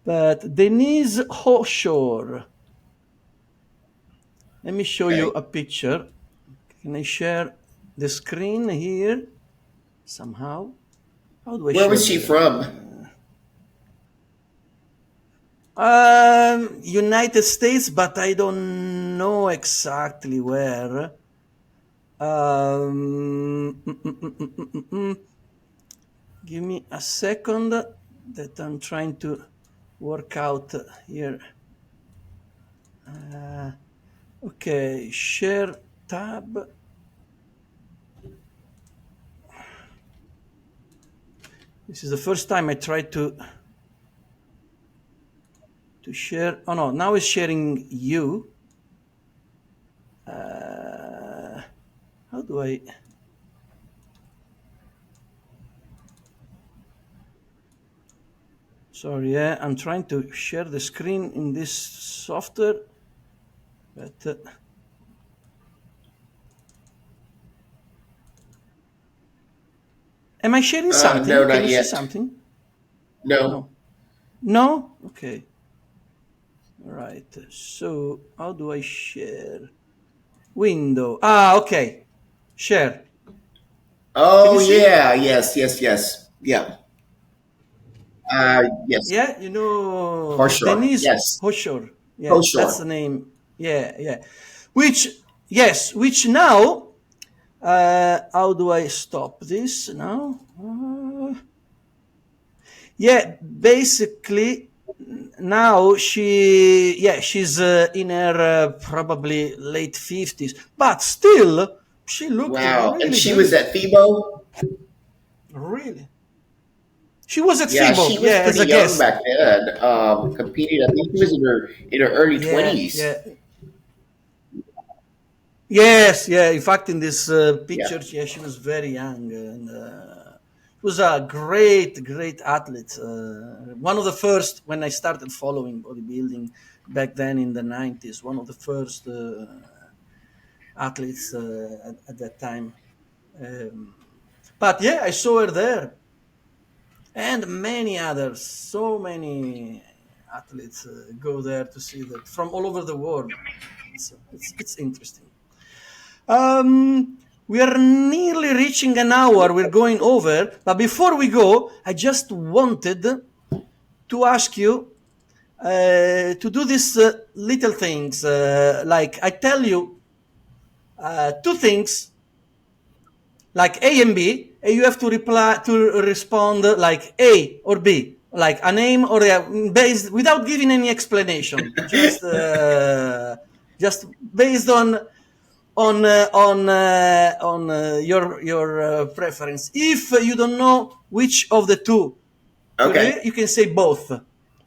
But Denise Hoshore. Let me show you Okay. a picture. Can I share the screen here somehow? How do I Where share was she from? United States, but I don't know exactly where. Give me a second that I'm trying to work out here. Okay, share tab. This is the first time I tried to share. Oh no, now it's sharing you. How do I? Sorry, I'm trying to share the screen in this software, but am I sharing No, something? Can not you see yet. something? No. No. No? Okay. All right. So how do I share? Window. Okay. Share. Can you Oh see? yeah, yes, yes, yes. Yeah. Yes, Yeah, for sure. Denise Yes, Hoshor. for Yeah, that's the sure. name. Yeah, yeah. Which, yes, which now, how do I stop this now? Yeah, basically, now she's in her probably late 50s, but still, she looked Wow. And really she was good. at FIBO. Really. She was at Yeah, she FIBO, was yeah, as pretty a young guest. back then. Competing. I think she was in her early Yeah, 20s. yeah. Yes, yeah. In fact, in this Yeah. picture, yeah, she was very young, and she was a great, great athlete. One of the first when I started following bodybuilding back then in the 90s. One of the first athletes at that time. Um, but yeah, I saw her there, and many others. So many athletes go there to see that from all over the world. It's interesting. We are nearly reaching an hour. We're going over. But before we go, I just wanted to ask you to do these little things. Like I tell you two things, like A and B, and you have to respond like A or B, like a name or based without giving any explanation. Just based on your preference. If you don't know which of the two to Okay. reveal, you can say both.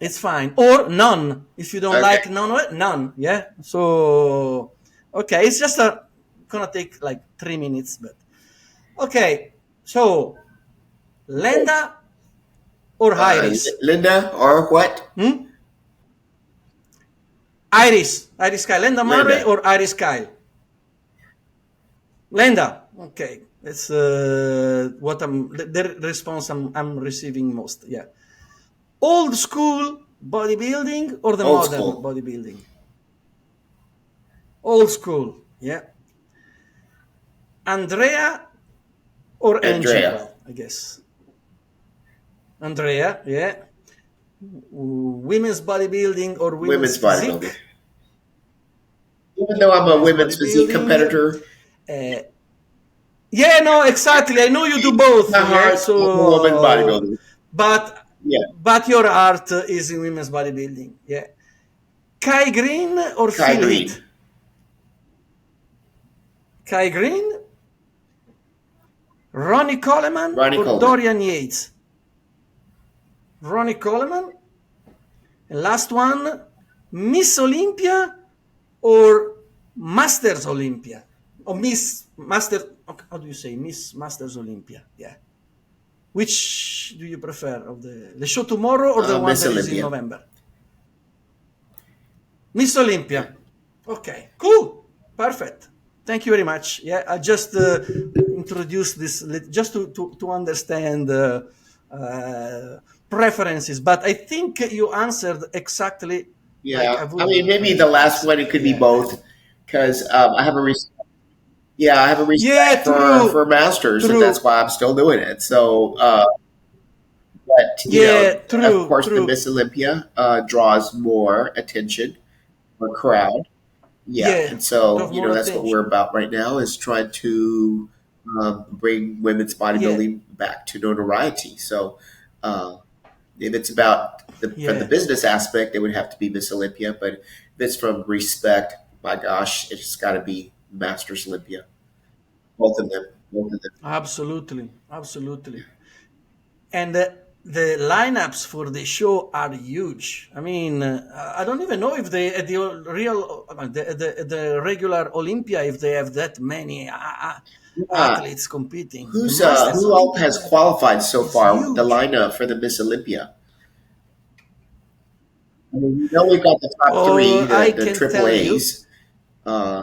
It's fine, or none. If you don't Okay. like none, none. Yeah. So okay, it's just gonna take like 3 minutes, but okay. So Lenda or Iris? Linda or what? Hmm? Iris Kyle. Lenda Murray Linda. or Iris Kyle? Lenda. Okay, that's what the response I'm receiving most. Yeah, old school bodybuilding or the Old modern school. bodybuilding? Old school. Yeah, Andrea or Angie? Andrea. Well, I guess Andrea. Yeah, women's bodybuilding or women's Women's physique? bodybuilding. Even though I'm a women's women's physique bodybuilding. competitor, Uh, yeah, no, exactly. I know you do both. my Yeah, heart, I'm a woman so bodybuilder. but Yeah, your art is in women's bodybuilding. Yeah, Kai Green or Kai Phil Green. Heath? Kai Green, Ronnie Coleman Ronnie or Coleman. Dorian Yates? Ronnie Coleman. And last one, Miss Olympia or Masters Olympia? Or Miss Master, how do you say? Miss Masters Olympia. Yeah. Which do you prefer of the show tomorrow or the one Miss that is in Olympia. November? Miss Yeah. Olympia. Okay, cool. Perfect. Thank you very much. Yeah, I just introduced this just to understand preferences, but I think you answered exactly like Yeah. I I would mean, maybe the last answer. one, it could be Yeah. both because I have a Yeah, respect for true. masters, and that's True. why I'm still doing it. So, but Yeah, of true, course, the true. Miss Olympia draws more attention, more crowd. Yeah, Yeah, and so of more that's what we're attention. about right now is trying to bring women's Yeah, bodybuilding back to notoriety. So, uh, if it's about from the yeah. business aspect, it would have to be Miss Olympia. But if it's from respect, my gosh, it's got to be Masters Olympia. Both of them. Both of them. Absolutely, absolutely. And the lineups for the show are huge. I mean, I don't even know if they at the real the regular Olympia if they have that many Yeah. athletes competing. The Masters Who all Olympia has qualified so is far? The huge. lineup for the Miss Olympia. I mean, we got the top three, I the can triple tell you, A's. Uh,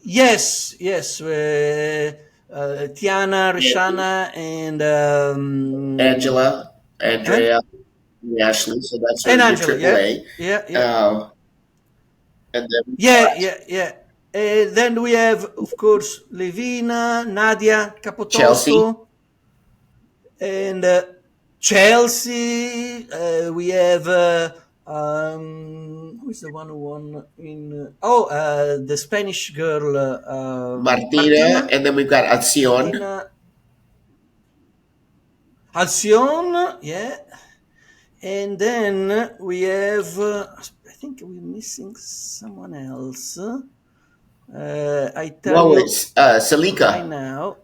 yes, yes. Tiana, and Rishana, and Angela, and Andrea, and Ashley. So that's your Angela. triple Yeah, A. yeah, yeah. Uh, and then we've Yeah, got yeah, yeah. Then we have, of course, Levina, Nadia Chelsea. Capotosto, and Chelsea. We have who is the one who won in? The Spanish girl Martina, Martina. and then we've got Alcion, Martina Alcion. Yeah, and then we have. I think we're missing someone else. I tell well, you it's right Salika. now.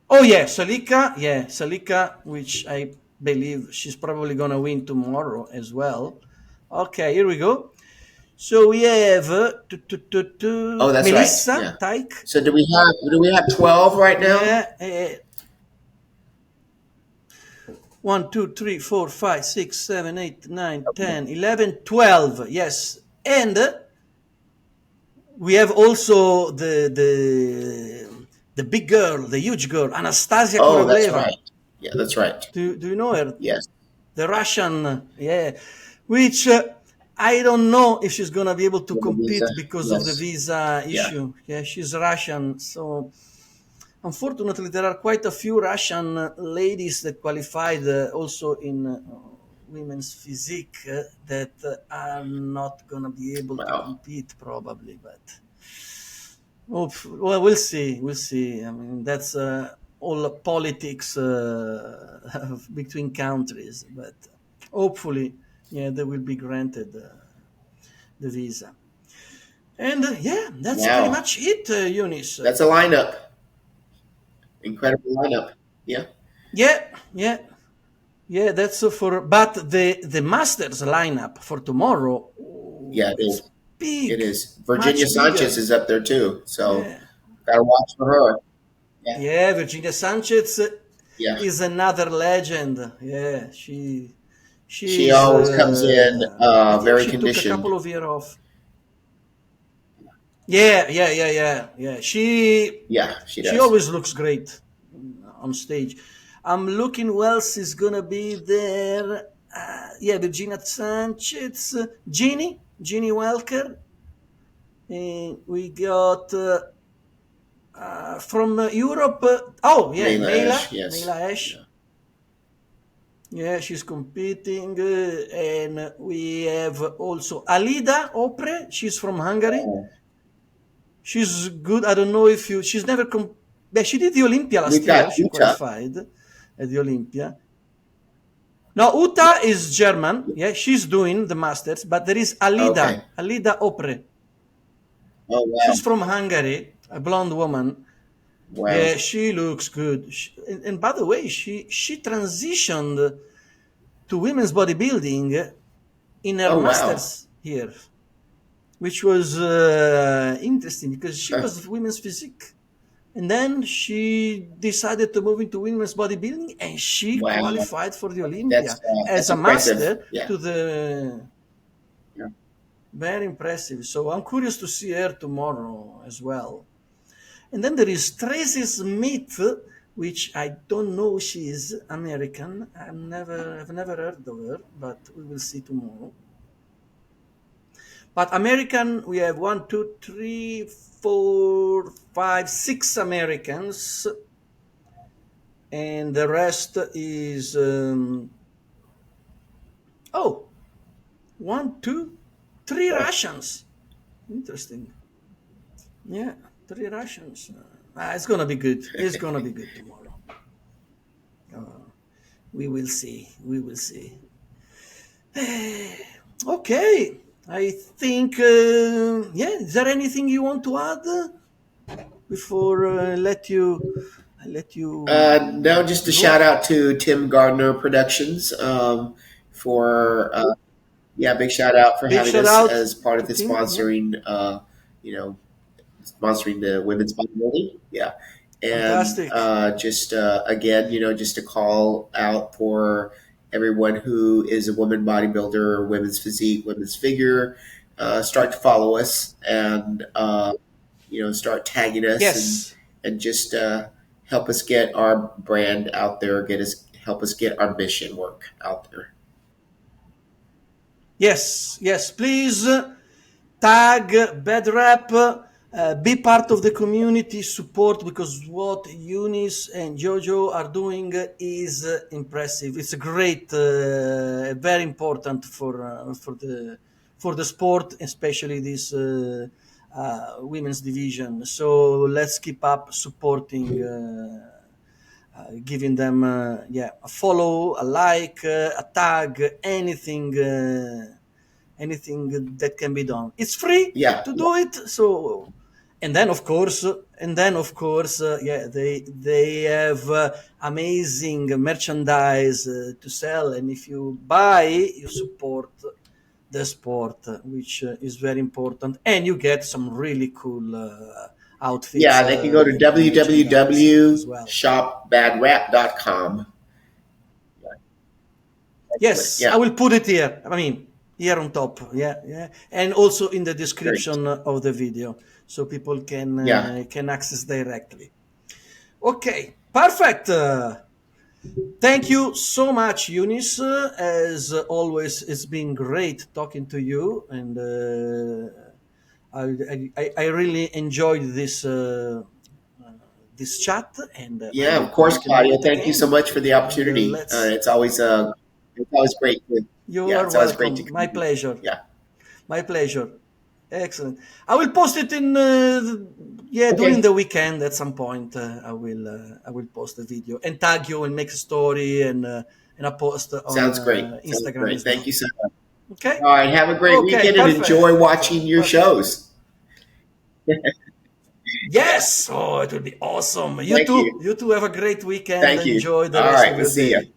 Oh yeah, Salika. Yeah, Salika, which I believe she's probably gonna win tomorrow as well. Okay, here we go. So we have Oh, that's right. Melissa Yeah. Tyke. So do we have 12 right now? Yeah, 1, 2, 3, 4, 5, 6, 7, 8, 9, Okay. 10, 11, 12. Yes, and we have also the big girl, the huge girl, Anastasia Oh, that's right. Korogleva. Yeah, that's right. Do you know her? Yes. The Russian, yeah, which I don't know if she's gonna be able to Yeah, the visa. compete because of the Yes. visa Yeah. issue. Yeah, she's Russian, so unfortunately there are quite a few Russian ladies that qualified also in women's physique that are not gonna be able to Wow. compete probably, but well, we'll see. We'll see. I mean, that's all politics between countries, but hopefully, yeah, they will be granted the visa. And yeah, that's pretty Wow. much it, Eunice. That's a lineup. Incredible lineup. Yeah. Yeah, yeah, yeah. That's for. But the Masters lineup for tomorrow, Yeah, oh, it it's is. It big, is. Virginia much Sanchez bigger. is up there too. So Yeah. gotta watch for her. Yeah. Yeah, Virginia Sanchez Yeah. is another legend. Yeah, She she's. always comes in I think very she took a conditioned. couple of years off. Yeah, yeah, yeah, yeah, yeah. Yeah, she She does. always looks great on stage. I'm looking who else is gonna be there. Yeah, Virginia Sanchez, Jeannie Welker. And we got from Europe. Oh yeah, Layla Ash, yes. Mela Ash. Yeah. Yeah, she's competing, and we have also Alida Opre. She's from Hungary. Oh, She's good. I don't know if you. She's never. Yeah, she did the Olympia last we've got year. She Uta. qualified at the Olympia. Now Uta is German. Yeah, she's doing the masters. But there is Okay. Alida Opre. Oh wow. She's from Hungary, a blonde woman. Wow. Yeah, she looks good. And by the way, she transitioned to women's bodybuilding in her Oh wow. masters here, which was interesting because she was women's physique. And then she decided to move into women's bodybuilding and she Wow. qualified for the Olympia as That's a impressive. master Yeah. to the. Yeah. Very impressive. So I'm curious to see her tomorrow as well. And then there is Tracy Smith, which I don't know. She is American. I've never heard of her, but we will see tomorrow. But American, we have one, two, three, four, five, six Americans, and the rest is oh, one, two, three Russians. Interesting. Yeah, three Russians. It's gonna be good. It's gonna be good tomorrow. We will see. We will see. Okay. I think. Yeah. Is there anything you want to add before I let you No, just a shout go? out to Tim Gardner Productions for yeah, big shout out for Big having shout us out as part to of the Tim. Yeah. sponsoring. You know, sponsoring the women's bodybuilding. Yeah, and Fantastic. just again, just a call out for everyone who is a woman bodybuilder, women's physique, women's figure. Start to follow us and start tagging us Yes. and just help us get our brand out there. Help us get our mission work out there. Yes. Yes. Please tag Badrap. Be part of the community support because what Eunice and Jojo are doing is impressive. It's a great, very important for the sport, especially this women's division. So let's keep up supporting. Giving them yeah, a follow, a like, a tag, anything that can be done. It's free Yeah, to yeah, do it. So, and then of course, yeah, they have amazing merchandise to sell, and if you buy, you support the sport, which is very important, and you get some really cool outfits yeah. They can go to and merchandise as well. www.shopbadrap.com. Excellent. Yes, I Yeah, will put it here. I mean, here on top. Yeah, yeah, and also in the great. description of the video, so people Yeah, can access directly. Okay, perfect. Thank you so much, Eunice. As always, it's been great talking to you, and I really enjoyed this chat, and I yeah. Of hope we course, can do Claudio. it Thank you so again. much for the And opportunity. let's. It's always great. You Yeah, are it's always great to welcome. My contribute. pleasure. Yeah. My pleasure. Excellent. I will post it in yeah, during Okay. the weekend at some point. I will post the video and tag you and make a story and a post on Sounds great. Sounds Instagram great. as Thank well. you so much. Okay. All right. Have a great Okay. weekend and enjoy Perfect. watching your Perfect. shows. Yes. Oh, it will be awesome. You Thank too. you. You too. Have a great weekend. Thank you. Enjoy the All rest right. of We'll your see you. day.